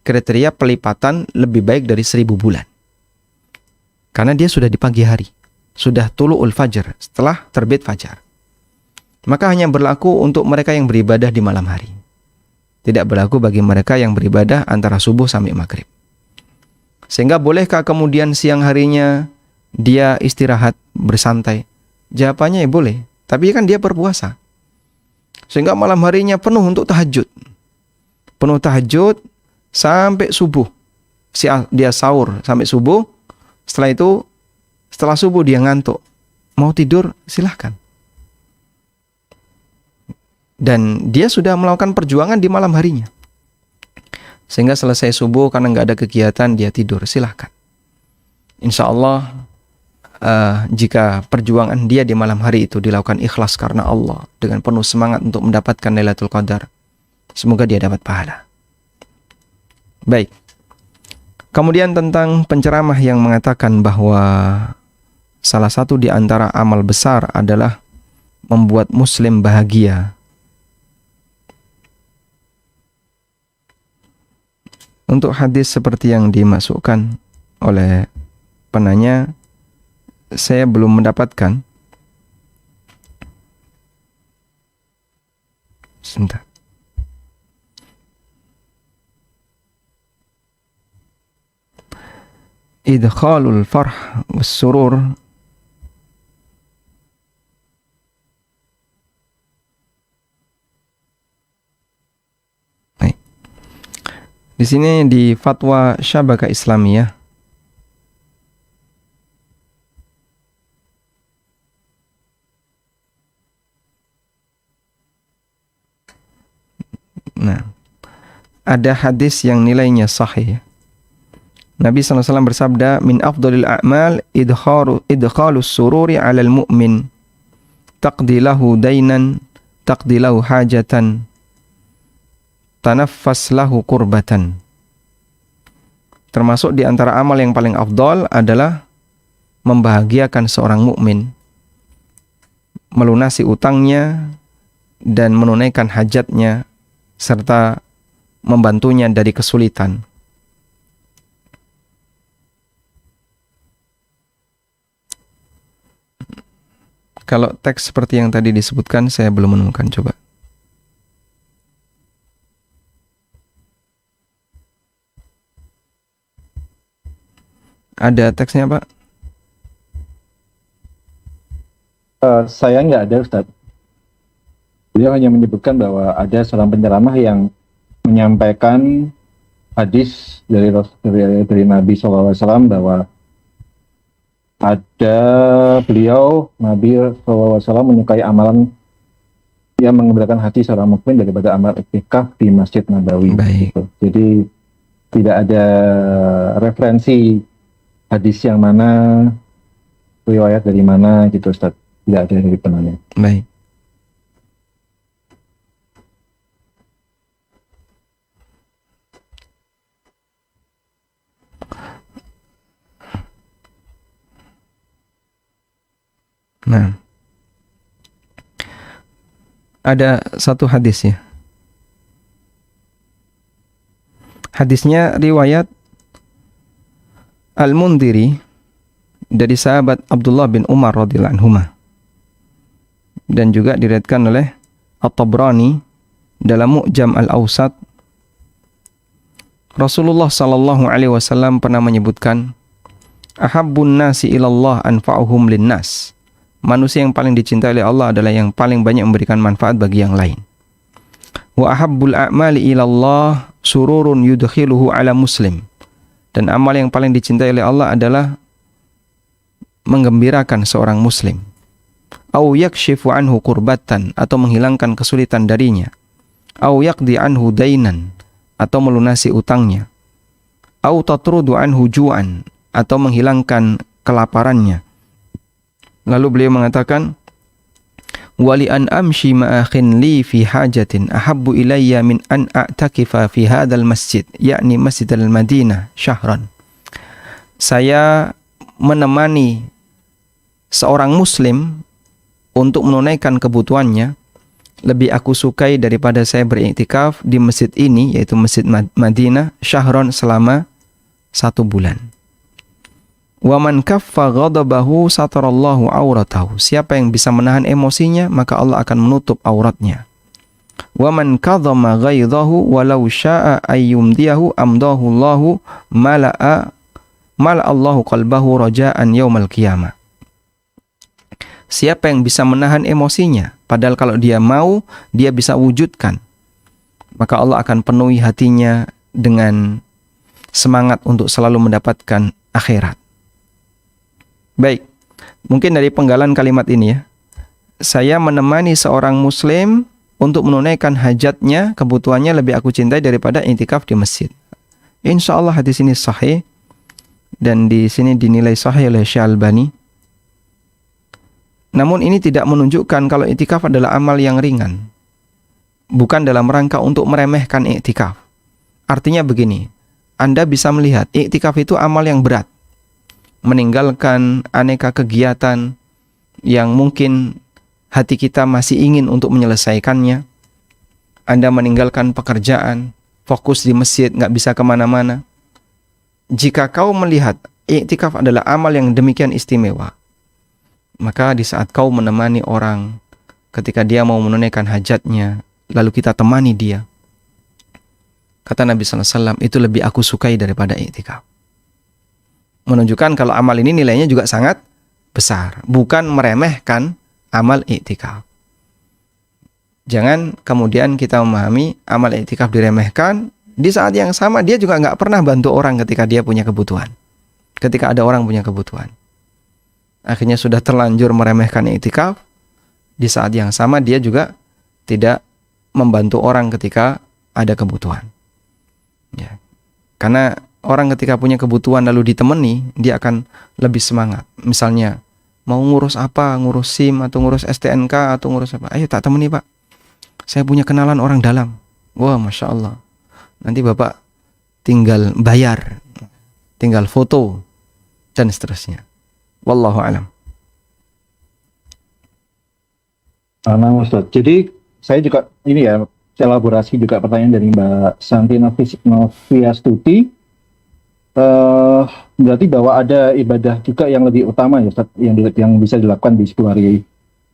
kriteria pelipatan lebih baik dari 1000 bulan. Karena dia sudah di pagi hari. Sudah tulu'ul fajar, setelah terbit fajar. Maka hanya berlaku untuk mereka yang beribadah di malam hari. Tidak berlaku bagi mereka yang beribadah antara subuh sampai maghrib. Sehingga bolehkah kemudian siang harinya dia istirahat, bersantai? Jawabannya ya boleh. Tapi kan dia berpuasa. Sehingga malam harinya penuh untuk tahajud. Penuh tahajud sampai subuh. Dia sahur sampai subuh. Setelah itu Setelah subuh dia ngantuk, mau tidur silahkan. Dan dia sudah melakukan perjuangan di malam harinya. Sehingga selesai subuh karena nggak ada kegiatan dia tidur, silahkan. Insya Allah jika perjuangan dia di malam hari itu dilakukan ikhlas karena Allah dengan penuh semangat untuk mendapatkan Lailatul Qadar, semoga dia dapat pahala. Baik. Kemudian tentang penceramah yang mengatakan bahwa salah satu di antara amal besar adalah membuat muslim bahagia. Untuk hadis seperti yang dimasukkan oleh penanya, saya belum mendapatkan. Sebentar. Idkhalul farh was surur di sini di Fatwa Syabaka Islamiyah. Nah, ada hadis yang nilainya sahih. Nabi SAW bersabda, min afdalil a'mal idkhalus sururi 'alal mu'min taqdi lahu dainan taqdi lahu hajatan tanaffas lahu kurbatan. Termasuk di antara amal yang paling afdal adalah membahagiakan seorang mukmin, melunasi utangnya dan menunaikan hajatnya serta membantunya dari kesulitan. Kalau teks seperti yang tadi disebutkan saya belum menemukan, coba. Ada teksnya, Pak? Saya nggak ada, Ustaz. Beliau hanya menyebutkan bahwa ada seorang penceramah yang menyampaikan hadis dari Nabi SAW bahwa ada Nabi SAW menyukai amalan yang mengembirakan hati seorang mukmin daripada amal iktikaf di Masjid Nabawi. Gitu. Jadi tidak ada referensi hadis yang mana, riwayat dari mana gitu, Ustaz. Tidak ada dari penanya. Baik. Nah, ada satu hadis ya. Hadisnya riwayat Al-Mundhiri dari sahabat Abdullah bin Umar radhiyallahu anhuma, dan juga diriwayatkan oleh At-Tabrani dalam Mu'jam Al-Awsat. Rasulullah sallallahu alaihi wasallam pernah menyebutkan, ahabbun nasi ilallah anfa'uhum linnas. Manusia yang paling dicintai oleh Allah adalah yang paling banyak memberikan manfaat bagi yang lain. Wa ahabbul a'mali ilallah sururun yudkhiluhu ala muslim. Dan amal yang paling dicintai oleh Allah adalah menggembirakan seorang muslim. Au yakshifu anhu kurbatan, atau menghilangkan kesulitan darinya. Au yaqdi anhu dainan, atau melunasi utangnya. Au tatrudu anhu ju'an, atau menghilangkan kelaparannya. Lalu beliau mengatakan, wali an amshi ma'akhin li fi hajatin ahabbu ilayya min an a'takifa fi hadzal masjid, yakni Masjid al-Madinah syahran. Saya menemani seorang muslim untuk menunaikan kebutuhannya lebih aku sukai daripada saya beriktikaf di masjid ini, yaitu Masjid Madinah syahran, selama 1 bulan. Wa man kaffa ghadabahu satarallahu auratahu. Siapa yang bisa menahan emosinya, maka Allah akan menutup auratnya. Wa man kadhama ghaidhahu walau syaa'a ayyumdiyahu amdahu Allahu mala'a Allahu qalbahu raja'an yaumal qiyamah. Siapa yang bisa menahan emosinya, padahal kalau dia mau, dia bisa wujudkan, maka Allah akan penuhi hatinya dengan semangat untuk selalu mendapatkan akhirat. Baik, mungkin dari penggalan kalimat ini ya. Saya menemani seorang muslim untuk menunaikan hajatnya, kebutuhannya lebih aku cintai daripada i'tikaf di masjid. Insya Allah hadis ini sahih dan di sini dinilai sahih oleh Syekh Albani. Namun ini tidak menunjukkan kalau i'tikaf adalah amal yang ringan. Bukan dalam rangka untuk meremehkan i'tikaf. Artinya begini, Anda bisa melihat i'tikaf itu amal yang berat. Meninggalkan aneka kegiatan yang mungkin hati kita masih ingin untuk menyelesaikannya. Anda meninggalkan pekerjaan, fokus di masjid, nggak bisa kemana-mana. Jika kau melihat i'tikaf adalah amal yang demikian istimewa, maka di saat kau menemani orang ketika dia mau menunaikan hajatnya, lalu kita temani dia, kata Nabi SAW, itu lebih aku sukai daripada i'tikaf. Menunjukkan kalau amal ini nilainya juga sangat besar, bukan meremehkan amal i'tikaf. Jangan kemudian kita memahami amal i'tikaf diremehkan, di saat yang sama dia juga nggak pernah bantu orang ketika dia punya kebutuhan. Ketika ada orang punya kebutuhan, akhirnya sudah terlanjur meremehkan i'tikaf, di saat yang sama dia juga tidak membantu orang ketika ada kebutuhan. Ya. Karena orang ketika punya kebutuhan lalu ditemani, dia akan lebih semangat. Misalnya mau ngurus apa, ngurus SIM atau ngurus STNK atau ngurus apa, ayo tak temani Pak, saya punya kenalan orang dalam. Wah, Masya Allah, nanti Bapak tinggal bayar, tinggal foto, dan seterusnya. Wallahu a'lam. Nah, Ustaz. Jadi saya juga ini ya, elaborasi juga pertanyaan dari Mbak Santi Noviastuti. Berarti bahwa ada ibadah juga yang lebih utama ya Ustaz, yang bisa dilakukan di 10 hari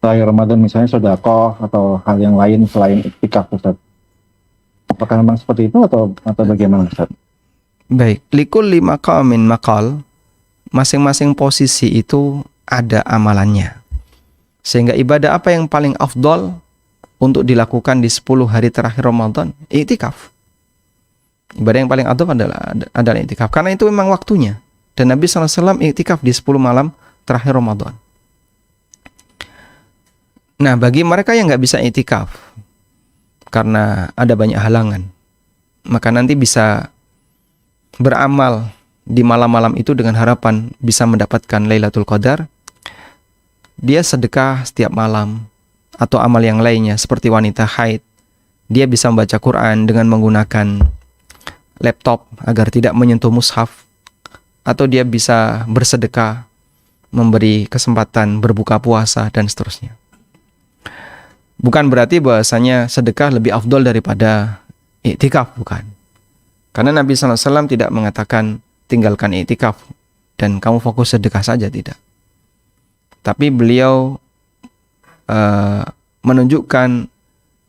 terakhir Ramadan, misalnya sedekah atau hal yang lain selain iktikaf, Ustaz. Apakah memang seperti itu atau bagaimana, Ustaz? Baik, likulli maqamin maqal, masing-masing posisi itu ada amalannya. Sehingga ibadah apa yang paling afdol untuk dilakukan di 10 hari terakhir Ramadan? Iktikaf. Ibadah yang paling afdol adalah iktikaf, karena itu memang waktunya. Dan Nabi SAW iktikaf di 10 malam terakhir Ramadan. Nah, bagi mereka yang nggak bisa iktikaf karena ada banyak halangan, maka nanti bisa beramal di malam-malam itu dengan harapan bisa mendapatkan Lailatul Qadar. Dia sedekah setiap malam atau amal yang lainnya seperti wanita haid. Dia bisa membaca Quran dengan menggunakan laptop agar tidak menyentuh mushaf, atau dia bisa bersedekah, memberi kesempatan berbuka puasa dan seterusnya. Bukan berarti bahwasanya sedekah lebih afdol daripada iktikaf, bukan. Karena Nabi SAW tidak mengatakan tinggalkan iktikaf dan kamu fokus sedekah saja, tidak. Tapi beliau menunjukkan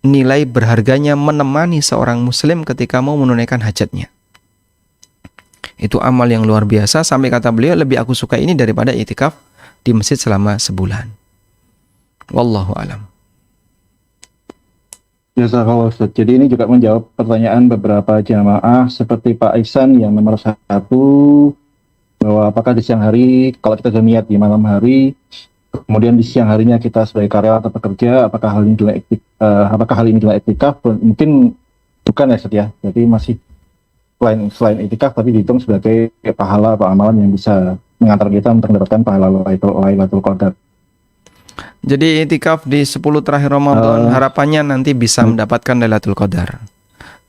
nilai berharganya menemani seorang muslim ketika mau menunaikan hajatnya. Itu amal yang luar biasa, sampai kata beliau, lebih aku suka ini daripada iktikaf di masjid selama sebulan. Wallahu alam. Jazakallah Ustaz. Jadi ini juga menjawab pertanyaan beberapa jamaah seperti Pak Ihsan yang nomor 1, bahwa apakah di siang hari kalau kita sudah niat di malam hari, kemudian di siang harinya kita sebagai karyawan atau pekerja, apakah hal ini adalah iktikaf? Mungkin bukan ya Ustaz ya. Jadi masih selain iktikaf tapi dihitung sebagai pahala atau amalan yang bisa mengantar kita untuk mendapatkan pahala Lailatul Qadar. Jadi iktikaf di 10 terakhir Ramadan harapannya nanti bisa mendapatkan Lailatul Qadar.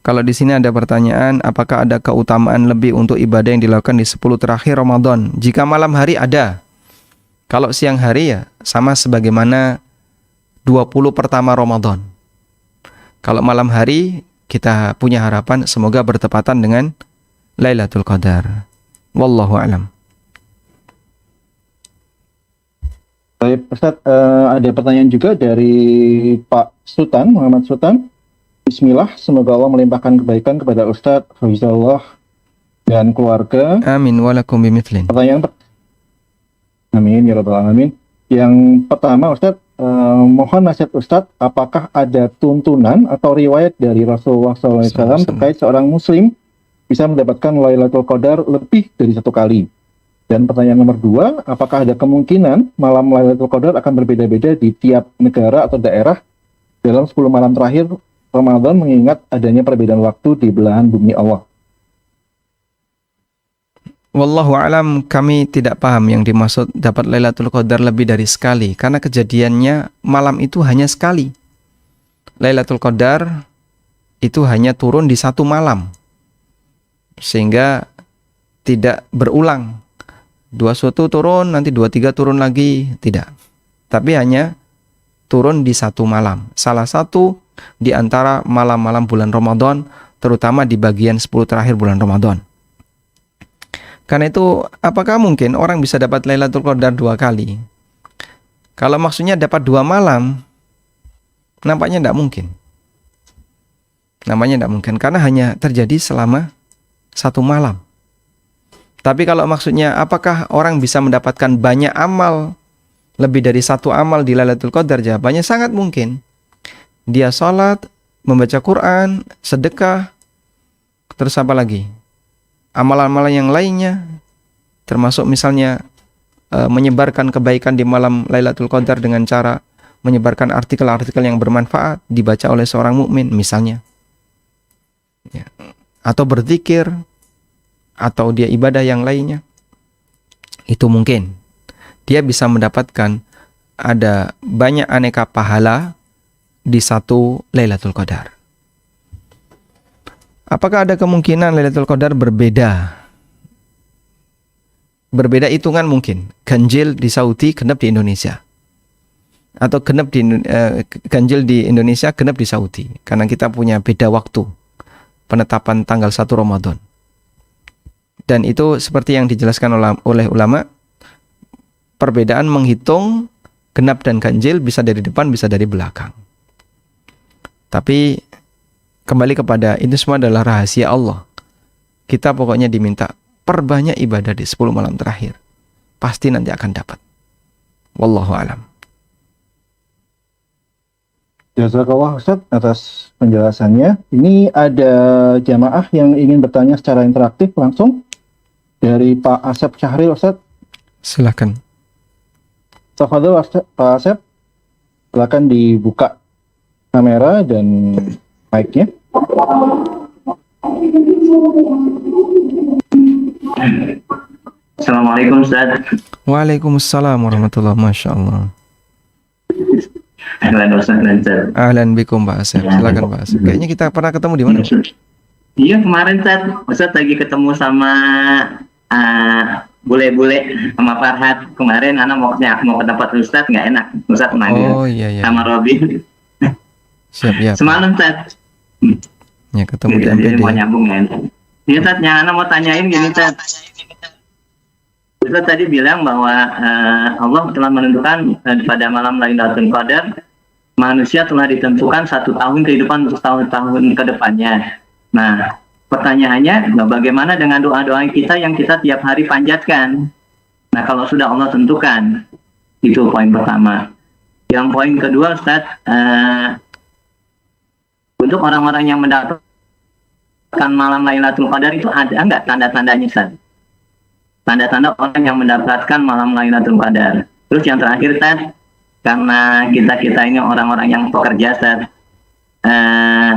Kalau di sini ada pertanyaan, apakah ada keutamaan lebih untuk ibadah yang dilakukan di 10 terakhir Ramadan? Jika malam hari ada. Kalau siang hari ya sama sebagaimana 20 pertama Ramadan. Kalau malam hari kita punya harapan semoga bertepatan dengan Lailatul Qadar. Wallahu a'lam. Baik, Ustaz, ada pertanyaan juga dari Pak Sultan, Muhammad Sultan. Bismillah, semoga Allah melimpahkan kebaikan kepada Ustaz Hafizahullah dan keluarga. Amin walakum bimithlin. Amin ya rabbal alamin. Yang pertama, Ustaz, mohon nasihat Ustaz, apakah ada tuntunan atau riwayat dari Rasulullah SAW terkait seorang Muslim bisa mendapatkan Lailatul Qadar lebih dari 1 kali? Dan pertanyaan nomor 2, apakah ada kemungkinan malam Lailatul Qadar akan berbeda-beda di tiap negara atau daerah dalam 10 malam terakhir Ramadan mengingat adanya perbedaan waktu di belahan bumi Allah? Wallahu alam, kami tidak paham yang dimaksud dapat Lailatul Qadar lebih dari sekali, karena kejadiannya malam itu hanya sekali. Lailatul Qadar itu hanya turun di satu malam, sehingga tidak berulang. 21 turun, nanti 23 turun lagi, tidak. Tapi hanya turun di satu malam. Salah satu di antara malam-malam bulan Ramadan, terutama di bagian 10 terakhir bulan Ramadan. Karena itu, apakah mungkin orang bisa dapat Lailatul Qadar 2 kali? Kalau maksudnya dapat 2 malam, nampaknya tidak mungkin. Nampaknya tidak mungkin, karena hanya terjadi selama 1 malam. Tapi kalau maksudnya, apakah orang bisa mendapatkan banyak amal, lebih dari 1 amal di Lailatul Qadar? Jawabannya sangat mungkin. Dia sholat, membaca Quran, sedekah, terus apa lagi? Amalan-amalan yang lainnya, termasuk misalnya menyebarkan kebaikan di malam Lailatul Qadar dengan cara menyebarkan artikel-artikel yang bermanfaat dibaca oleh seorang mukmin misalnya, ya. Atau berzikir, atau dia ibadah yang lainnya, itu mungkin dia bisa mendapatkan ada banyak aneka pahala di satu Lailatul Qadar. Apakah ada kemungkinan Lailatul Qadar berbeda? Berbeda hitungan mungkin. Ganjil di Saudi, genap di Indonesia. Atau ganjil di Indonesia, genap di Saudi. Karena kita punya beda waktu penetapan tanggal 1 Ramadan. Dan itu seperti yang dijelaskan oleh ulama, perbedaan menghitung genap dan ganjil bisa dari depan, bisa dari belakang. Tapi kembali kepada itu semua adalah rahasia Allah. Kita pokoknya diminta perbanyak ibadah di 10 malam terakhir. Pasti nanti akan dapat. Wallahu alam. Jazakallah Ustaz atas penjelasannya. Ini ada jamaah yang ingin bertanya secara interaktif langsung dari Pak Asep Syahril, Ustaz. Silakan. Tafadhol Pak Asep. Silakan dibuka kamera dan mic-nya. Assalamualaikum Ustaz. Waalaikumsalam warahmatullahi wabarakatuh. Ahlan wasahlan Ustaz. Ahlan bikum Pak Asep. Silakan Pak Asep. Kayaknya kita pernah ketemu di mana? Iya kemarin Ustaz lagi ketemu sama bule-bule sama Farhad. Kemarin anak mau ke tempat Ustaz, nggak enak. Ustaz manggil. Oh iya. Sama Robi. Siap ya. Semalam Ustaz. Ya ketemu di Jadi MPD. mau nyambung ya. Iya Ustaz, yang anak mau tanyain gini Ustaz. Ustaz tadi bilang bahwa Allah telah menentukan pada malam Lailatul Qadar manusia telah ditentukan 1 tahun kehidupan untuk tahun-tahun ke depannya. Nah, pertanyaannya, bagaimana dengan doa-doa kita yang kita tiap hari panjatkan? Nah, kalau sudah Allah tentukan, itu poin pertama. Yang poin kedua, Ustaz, untuk orang-orang yang mendapatkan malam Lailatul Qadar itu ada nggak tanda-tandanya, Ustaz? Tanda-tanda orang yang mendapatkan malam Lailatul Qadar. Terus yang terakhir, Ustaz, karena kita ini orang-orang yang pekerja, Ustaz,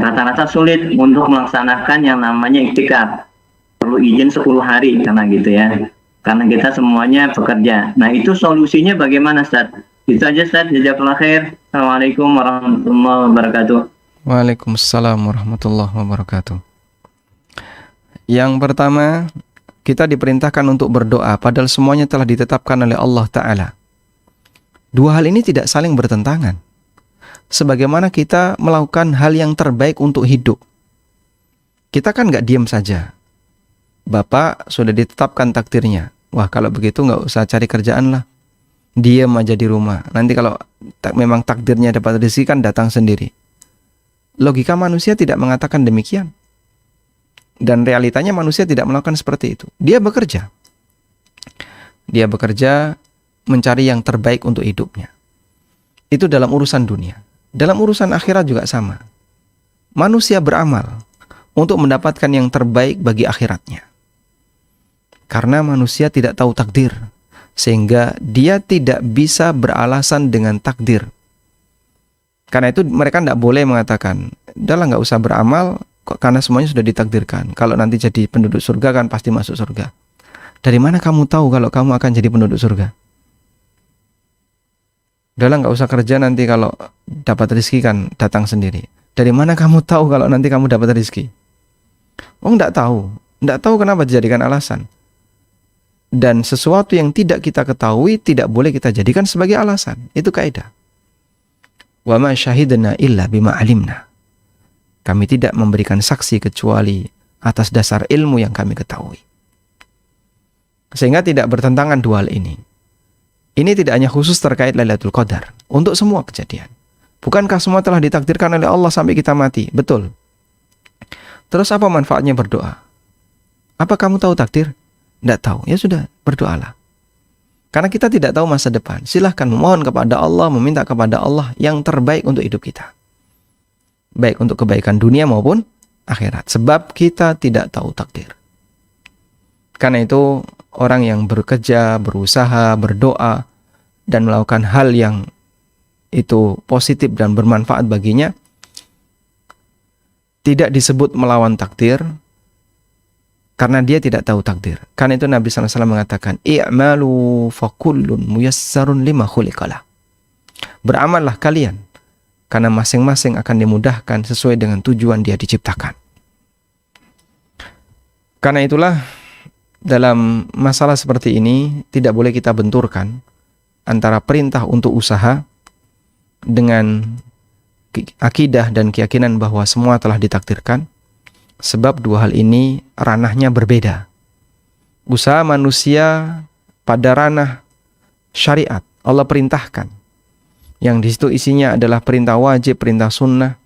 rata-rata sulit untuk melaksanakan yang namanya iktikaf. Perlu izin 10 hari karena gitu ya. Karena kita semuanya pekerja. Nah, itu solusinya bagaimana, Ustaz? Itu aja, Ustaz. Jazakallahu khair. Assalamualaikum warahmatullahi wabarakatuh. Waalaikumsalam warahmatullahi wabarakatuh. Yang pertama, kita diperintahkan untuk berdoa, padahal semuanya telah ditetapkan oleh Allah Ta'ala. Dua hal ini tidak saling bertentangan. Sebagaimana kita melakukan hal yang terbaik untuk hidup. Kita kan nggak diam saja. Bapak sudah ditetapkan takdirnya. Wah, kalau begitu nggak usah cari kerjaan lah. Diam aja di rumah. Nanti kalau memang takdirnya dapat rezeki kan datang sendiri. Logika manusia tidak mengatakan demikian. Dan realitanya manusia tidak melakukan seperti itu. Dia bekerja. Dia bekerja mencari yang terbaik untuk hidupnya. Itu dalam urusan dunia. Dalam urusan akhirat juga sama. Manusia beramal untuk mendapatkan yang terbaik bagi akhiratnya. Karena manusia tidak tahu takdir, sehingga dia tidak bisa beralasan dengan takdir. Karena itu mereka tidak boleh mengatakan, udahlah nggak usah beramal, karena semuanya sudah ditakdirkan. Kalau nanti jadi penduduk surga kan pasti masuk surga. Dari mana kamu tahu kalau kamu akan jadi penduduk surga? Udahlah nggak usah kerja, nanti kalau dapat rezeki kan datang sendiri. Dari mana kamu tahu kalau nanti kamu dapat rezeki? Oh, nggak tahu. Nggak tahu kenapa dijadikan alasan. Dan sesuatu yang tidak kita ketahui tidak boleh kita jadikan sebagai alasan. Itu kaidah. Wa ma syahidna illa bima alimna. Kami tidak memberikan saksi kecuali atas dasar ilmu yang kami ketahui. Sehingga tidak bertentangan dua hal ini. Ini tidak hanya khusus terkait Lailatul Qadar, untuk semua kejadian. Bukankah semua telah ditakdirkan oleh Allah sampai kita mati? Betul. Terus apa manfaatnya berdoa? Apa kamu tahu takdir? Tidak tahu. Ya sudah, berdoalah. Karena kita tidak tahu masa depan. Silahkan memohon kepada Allah, meminta kepada Allah yang terbaik untuk hidup kita. Baik untuk kebaikan dunia maupun akhirat. Sebab kita tidak tahu takdir. Karena itu orang yang bekerja, berusaha, berdoa, dan melakukan hal yang itu positif dan bermanfaat baginya, tidak disebut melawan takdir, karena dia tidak tahu takdir. Karena itu Nabi SAW mengatakan, i'malu fakullun muyassarun lima khuliqalah. Beramallah kalian, karena masing-masing akan dimudahkan sesuai dengan tujuan dia diciptakan. Karena itulah, dalam masalah seperti ini, tidak boleh kita benturkan antara perintah untuk usaha dengan akidah dan keyakinan bahwa semua telah ditakdirkan. Sebab dua hal ini ranahnya berbeda. Usaha manusia pada ranah syariat, Allah perintahkan. Yang di situ isinya adalah perintah wajib, perintah sunnah,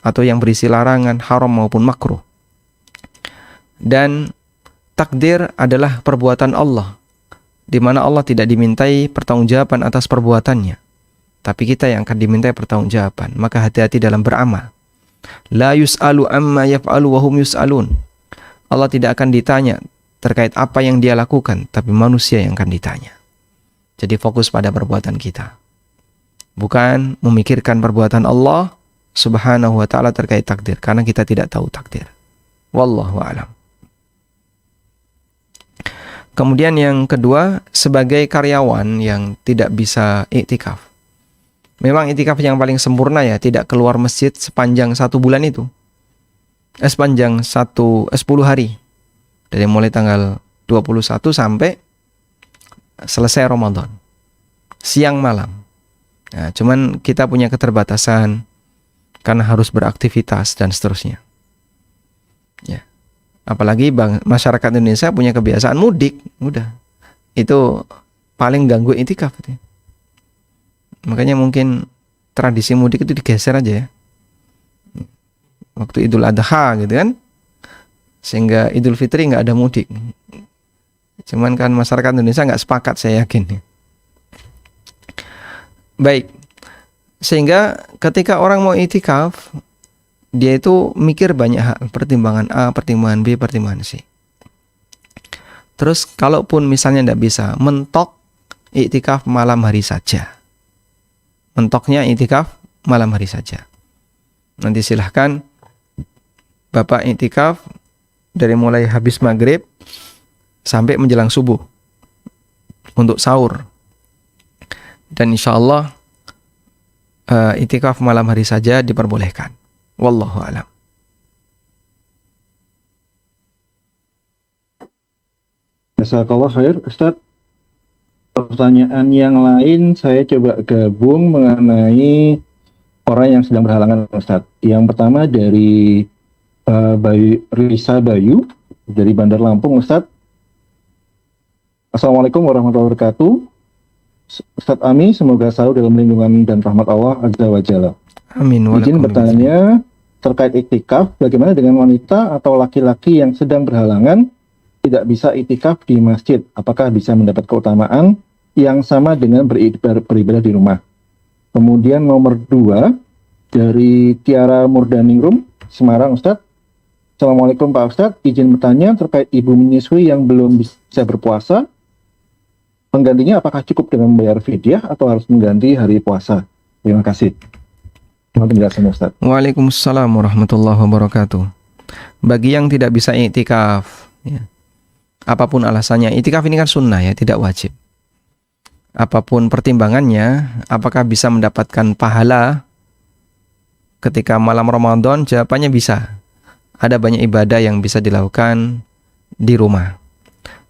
atau yang berisi larangan, haram maupun makruh. Dan takdir adalah perbuatan Allah, di mana Allah tidak dimintai pertanggungjawaban atas perbuatannya, tapi kita yang akan dimintai pertanggungjawaban. Maka hati-hati dalam beramal. La yus'alu amma yaf'alu wa hum yus'alun. Allah tidak akan ditanya terkait apa yang dia lakukan, tapi manusia yang akan ditanya. Jadi fokus pada perbuatan kita, bukan memikirkan perbuatan Allah Subhanahu wa ta'ala terkait takdir, karena kita tidak tahu takdir. Wallahu a'lam. Kemudian yang kedua, sebagai karyawan yang tidak bisa iktikaf. Memang iktikaf yang paling sempurna ya, tidak keluar masjid sepanjang 1 bulan itu. Sepanjang 10 hari. Dari mulai tanggal 21 sampai selesai Ramadan. Siang malam. Nah, cuman kita punya keterbatasan karena harus beraktivitas dan seterusnya. Ya. Apalagi masyarakat Indonesia punya kebiasaan mudik, udah. Itu paling ganggu iktikaf itu. Makanya mungkin tradisi mudik itu digeser aja ya. Waktu Idul Adha gitu kan. Sehingga Idul Fitri nggak ada mudik. Cuman kan masyarakat Indonesia nggak sepakat, saya yakin. Baik. Sehingga ketika orang mau iktikaf, dia itu mikir banyak hal, pertimbangan A, pertimbangan B, pertimbangan C. Terus kalaupun misalnya tidak bisa, mentok iktikaf malam hari saja. Mentoknya iktikaf malam hari saja. Nanti silahkan Bapak iktikaf dari mulai habis maghrib sampai menjelang subuh untuk sahur. Dan insya Allah iktikaf malam hari saja diperbolehkan. Wallahu a'lam. Jazakallah khair, Ustaz. Pertanyaan yang lain saya coba gabung mengenai orang yang sedang berhalangan, Ustaz. Yang pertama dari Risa Bayu dari Bandar Lampung, Ustaz. Assalamualaikum warahmatullahi wabarakatuh. Ustaz Ami, semoga selalu dalam lindungan dan rahmat Allah Azza wa Jalla. Amin. Izin bertanya terkait iktikaf, bagaimana dengan wanita atau laki-laki yang sedang berhalangan tidak bisa iktikaf di masjid? Apakah bisa mendapat keutamaan yang sama dengan beribadah di rumah? Kemudian nomor 2 dari Tiara Murdaningrum, Semarang, Ustadz. Assalamualaikum Pak Ustadz, izin bertanya terkait ibu menyusui yang belum bisa berpuasa, penggantinya apakah cukup dengan membayar fidyah atau harus mengganti hari puasa? Terima kasih. Mohon penjelasan Ustadz. Waalaikumsalam warahmatullahi wabarakatuh. Bagi yang tidak bisa iktikaf, ya, apapun alasannya, iktikaf ini kan sunnah ya, tidak wajib. Apapun pertimbangannya, apakah bisa mendapatkan pahala ketika malam Ramadan? Jawabannya bisa. Ada banyak ibadah yang bisa dilakukan di rumah.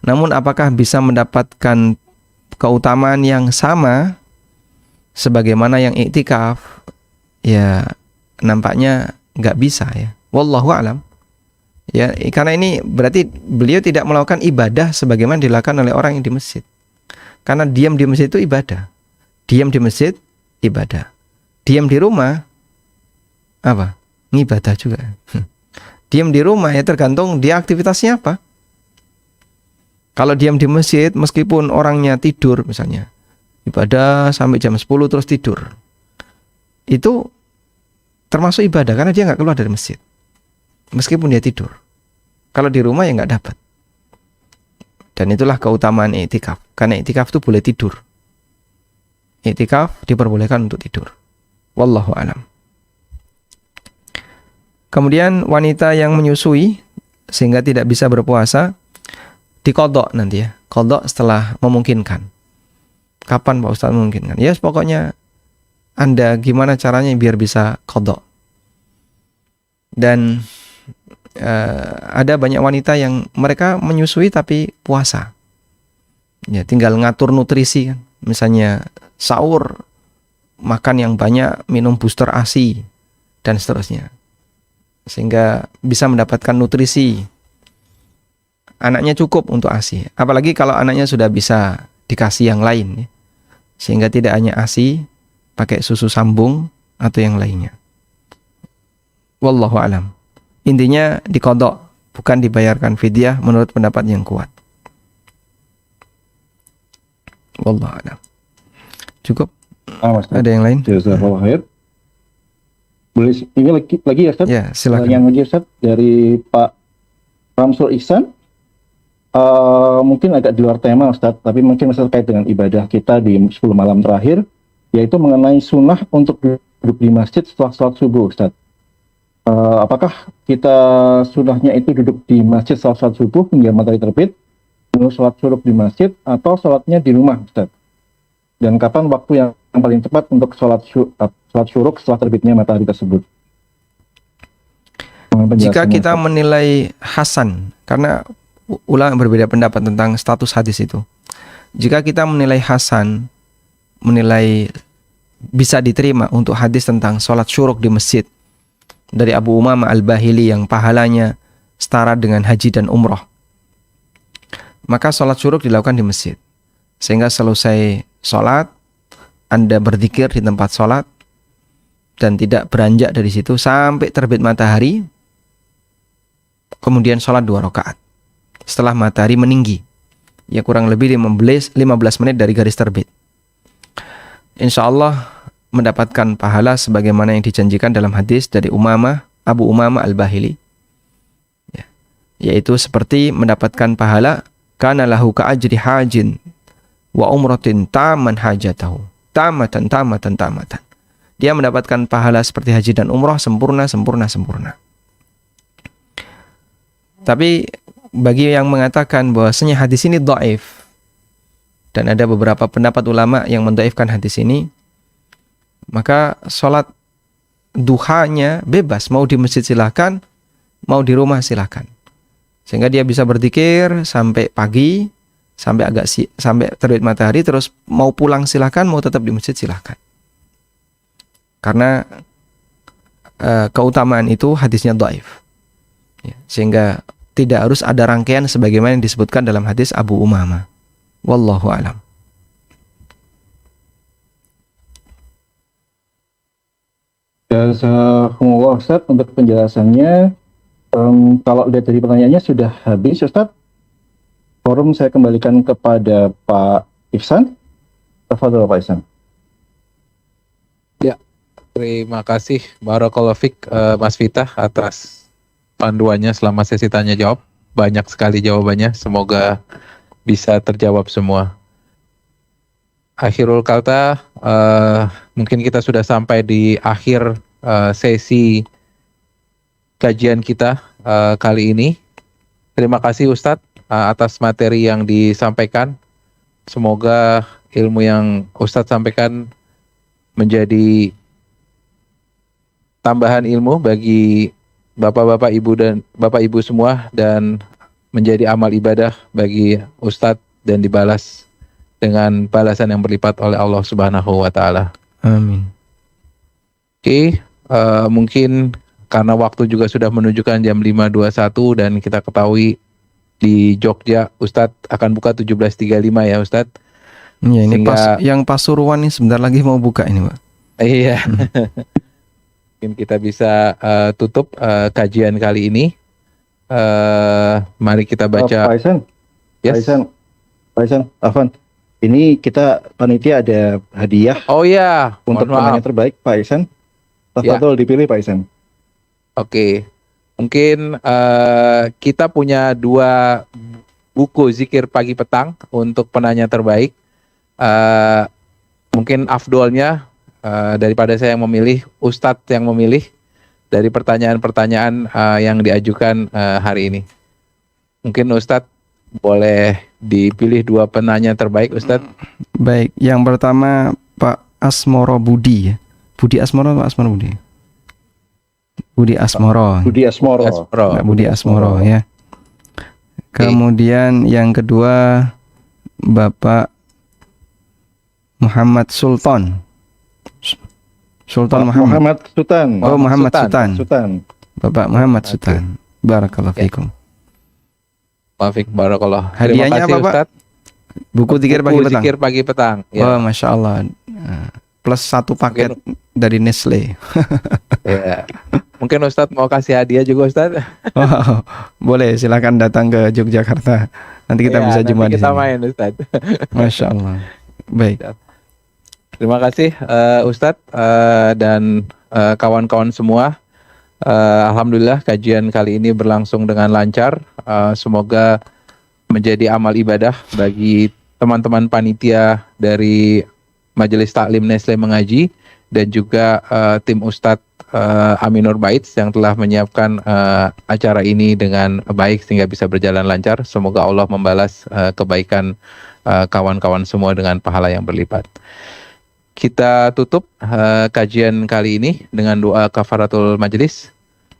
Namun apakah bisa mendapatkan keutamaan yang sama sebagaimana yang iktikaf? Ya, nampaknya nggak bisa ya. Wallahu a'lam. Ya, karena ini berarti beliau tidak melakukan ibadah sebagaimana dilakukan oleh orang yang di masjid. Karena diam di masjid itu ibadah. Diam di masjid ibadah. Diam di rumah apa? Ibadah juga. Diam di rumah ya tergantung dia aktivitasnya apa. Kalau diam di masjid meskipun orangnya tidur misalnya, ibadah sampai jam 10 terus tidur, itu termasuk ibadah karena dia nggak keluar dari masjid meskipun dia tidur. Kalau di rumah ya nggak dapat. Dan itulah keutamaan iktikaf. Karena iktikaf itu boleh tidur. Iktikaf diperbolehkan untuk tidur. Wallahu a'lam. Kemudian wanita yang menyusui sehingga tidak bisa berpuasa diqadha nanti ya. Qadha setelah memungkinkan. Kapan Pak Ustaz memungkinkan? Ya pokoknya Anda gimana caranya biar bisa qadha. Dan ada banyak wanita yang mereka menyusui tapi puasa. Ya, tinggal ngatur nutrisi kan. Misalnya sahur makan yang banyak, minum booster ASI dan seterusnya. Sehingga bisa mendapatkan nutrisi. Anaknya cukup untuk ASI. Apalagi kalau anaknya sudah bisa dikasih yang lain ya. Sehingga tidak hanya ASI, pakai susu sambung atau yang lainnya. Wallahu a'lam. Intinya diqadha, bukan dibayarkan fidyah menurut pendapat yang kuat. Wallahu a'lam. Cukup? Ada yang lain? Jazakallahu khair. Boleh ini lagi ya Ustaz? Ya, silakan. Yang lagi Ustaz dari Pak Ramsul Ihsan. Mungkin agak di luar tema Ustaz, tapi mungkin masih terkait dengan ibadah kita di 10 malam terakhir, yaitu mengenai sunnah untuk duduk di masjid setelah sholat subuh Ustaz. Apakah kita sunnahnya itu duduk di masjid setelah sholat subuh hingga matahari terbit, lalu sholat syuruk di masjid, atau sholatnya di rumah Ustaz? Dan kapan waktu yang paling tepat untuk sholat syuruk setelah terbitnya matahari tersebut? Jika kita menilai hasan, karena ulama berbeda pendapat tentang status hadis itu. Jika kita menilai hasan, menilai bisa diterima untuk hadis tentang sholat syuruk di masjid dari Abu Umamah Al-Bahili yang pahalanya setara dengan haji dan umroh, maka sholat syuruk dilakukan di masjid. Sehingga selesai sholat, Anda berzikir di tempat sholat dan tidak beranjak dari situ sampai terbit matahari, kemudian sholat 2 rakaat setelah matahari meninggi, ya kurang lebih 15 menit dari garis terbit. Insya Allah mendapatkan pahala sebagaimana yang dijanjikan dalam hadis dari Abu Umamah Al-Bahili, ya, yaitu seperti mendapatkan pahala kana lahu ka'ajri hajin wa umratin taman hajatahu tamatan. Dia mendapatkan pahala seperti haji dan umrah sempurna. Tapi bagi yang mengatakan bahwasanya hadis ini dhaif, dan ada beberapa pendapat ulama yang mendhaifkan hadis ini, maka sholat duhanya bebas, mau di masjid silakan, mau di rumah silakan. Sehingga dia bisa berzikir sampai pagi, sampai terbit matahari, terus mau pulang silakan, mau tetap di masjid silakan. Karena keutamaan itu hadisnya dhaif. Ya, sehingga tidak harus ada rangkaian sebagaimana yang disebutkan dalam hadis Abu Umamah. Wallahu a'lam. Jazakumullah Ustaz untuk penjelasannya. Kalau lihat dari pertanyaannya sudah habis Ustaz. Forum saya kembalikan kepada Pak Ihsan. Tafadhol Pak Ihsan. Ya, terima kasih Barakallahu Fik Mas Fitah atas panduannya selama sesi tanya jawab. Banyak sekali jawabannya, semoga bisa terjawab semua. Akhirul kata, mungkin kita sudah sampai di akhir sesi kajian kita kali ini. Terima kasih Ustadz atas materi yang disampaikan. Semoga ilmu yang Ustadz sampaikan menjadi tambahan ilmu bagi bapak-bapak, ibu dan bapak ibu semua, dan menjadi amal ibadah bagi Ustadz dan dibalas dengan balasan yang berlipat oleh Allah Subhanahu wa taala. Amin. Oke, mungkin karena waktu juga sudah menunjukkan jam 5.21 dan kita ketahui di Jogja Ustadz akan buka 17.35 ya Ustadz. Ya, ini Sehingga- yang Pasuruan nih sebentar lagi mau buka ini, Pak. Iya. Mungkin kita bisa tutup kajian kali ini. Mari kita Pak baca. Aisan, Yes. Pak Aisan, Afan. Ini kita panitia ada hadiah Oh ya, untuk mohon maaf. penanya terbaik, Pak Aisan. Ya. Tafadhol dipilih, Pak Aisan. Oke, mungkin kita punya 2 buku zikir pagi petang untuk penanya terbaik. Mungkin afdolnya daripada saya yang memilih, Ustadz yang memilih dari pertanyaan-pertanyaan yang diajukan hari ini. Mungkin Ustadz boleh dipilih 2 penanya terbaik, Ustadz. Baik, yang pertama Pak Asmoro Budi ya. Budi Asmoro atau Asmoro Budi? Budi Asmoro. Budi Asmoro. Asmoro. Pak Budi Asmoro ya. Kemudian yang kedua Bapak Muhammad Sultan. Sultan Muhammad. Muhammad Sultan. Oh, Muhammad Sultan. Sultan. Bapak Muhammad Oke. Sultan. Barakallahu Ya. fikum. Maafik barakallah. Hadiahnya Terima kasih apa, Pak? Ustadz. Buku zikir pagi Buku petang. zikir pagi petang. Oh, Ya. Masya Allah. Plus 1 paket dari Nestle. Ya. Mungkin Ustadz mau kasih hadiah juga Ustadz. Oh, boleh, silakan datang ke Yogyakarta. Nanti kita Ya, bisa nanti jumpa di kita sini. main Ustadz. Masya Allah. Baik. Terima kasih Ustadz dan kawan-kawan semua. Alhamdulillah kajian kali ini berlangsung dengan lancar. Semoga menjadi amal ibadah bagi teman-teman panitia dari Majelis Taklim Nestle Mengaji dan juga tim Ustadz Aminur Baits yang telah menyiapkan acara ini dengan baik sehingga bisa berjalan lancar. Semoga Allah membalas kebaikan kawan-kawan semua dengan pahala yang berlipat. Kita tutup kajian kali ini dengan doa kafaratul majelis.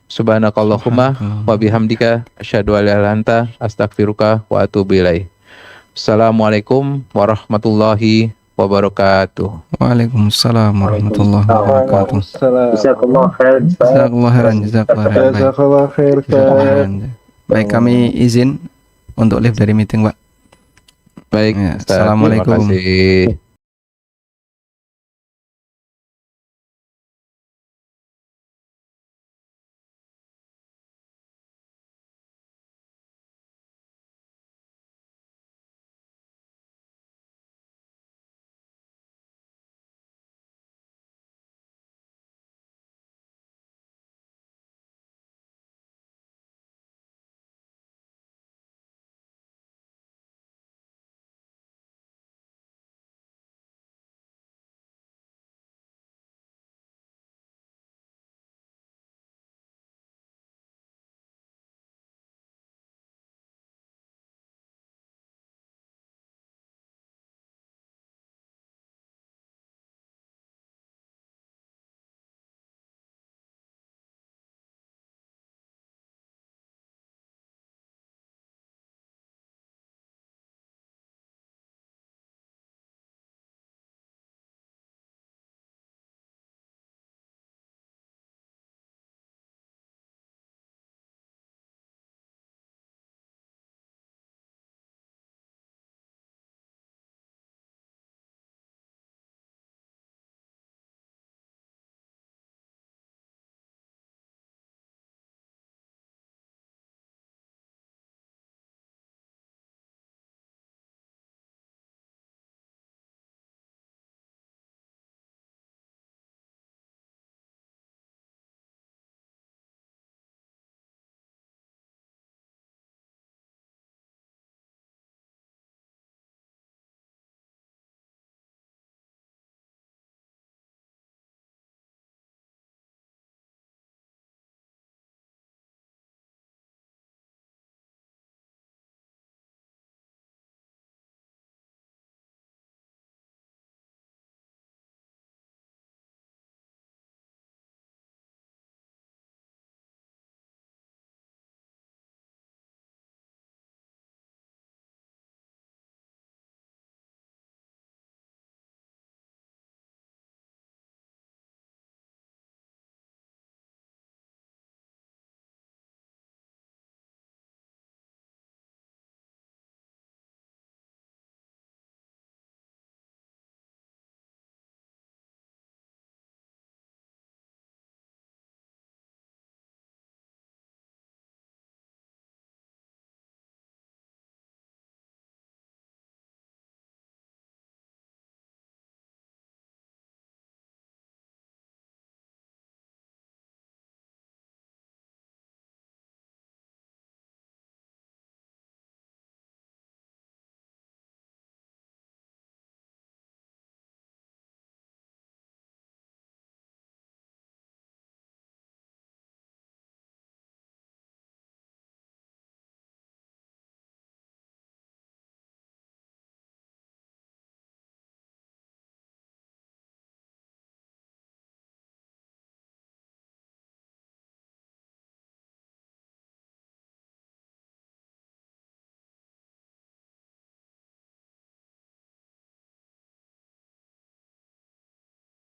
Subhanakallahumma wa bihamdika asyhadu an la ilaha illa anta astaghfiruka wa atubu ilaik. Assalamualaikum warahmatullahi wabarakatuh. Waalaikumsalam warahmatullahi wabarakatuh. Waalaikumsalam. Jazakallah khair. Jazakallah khairan, jazakallah khairan. Baik. Jazakallah khair, Jazakallah Ustaz. khairan. Baik, kami izin untuk live dari meeting, Pak. Baik, Ya, Ustaz. assalamualaikum. Terima kasih.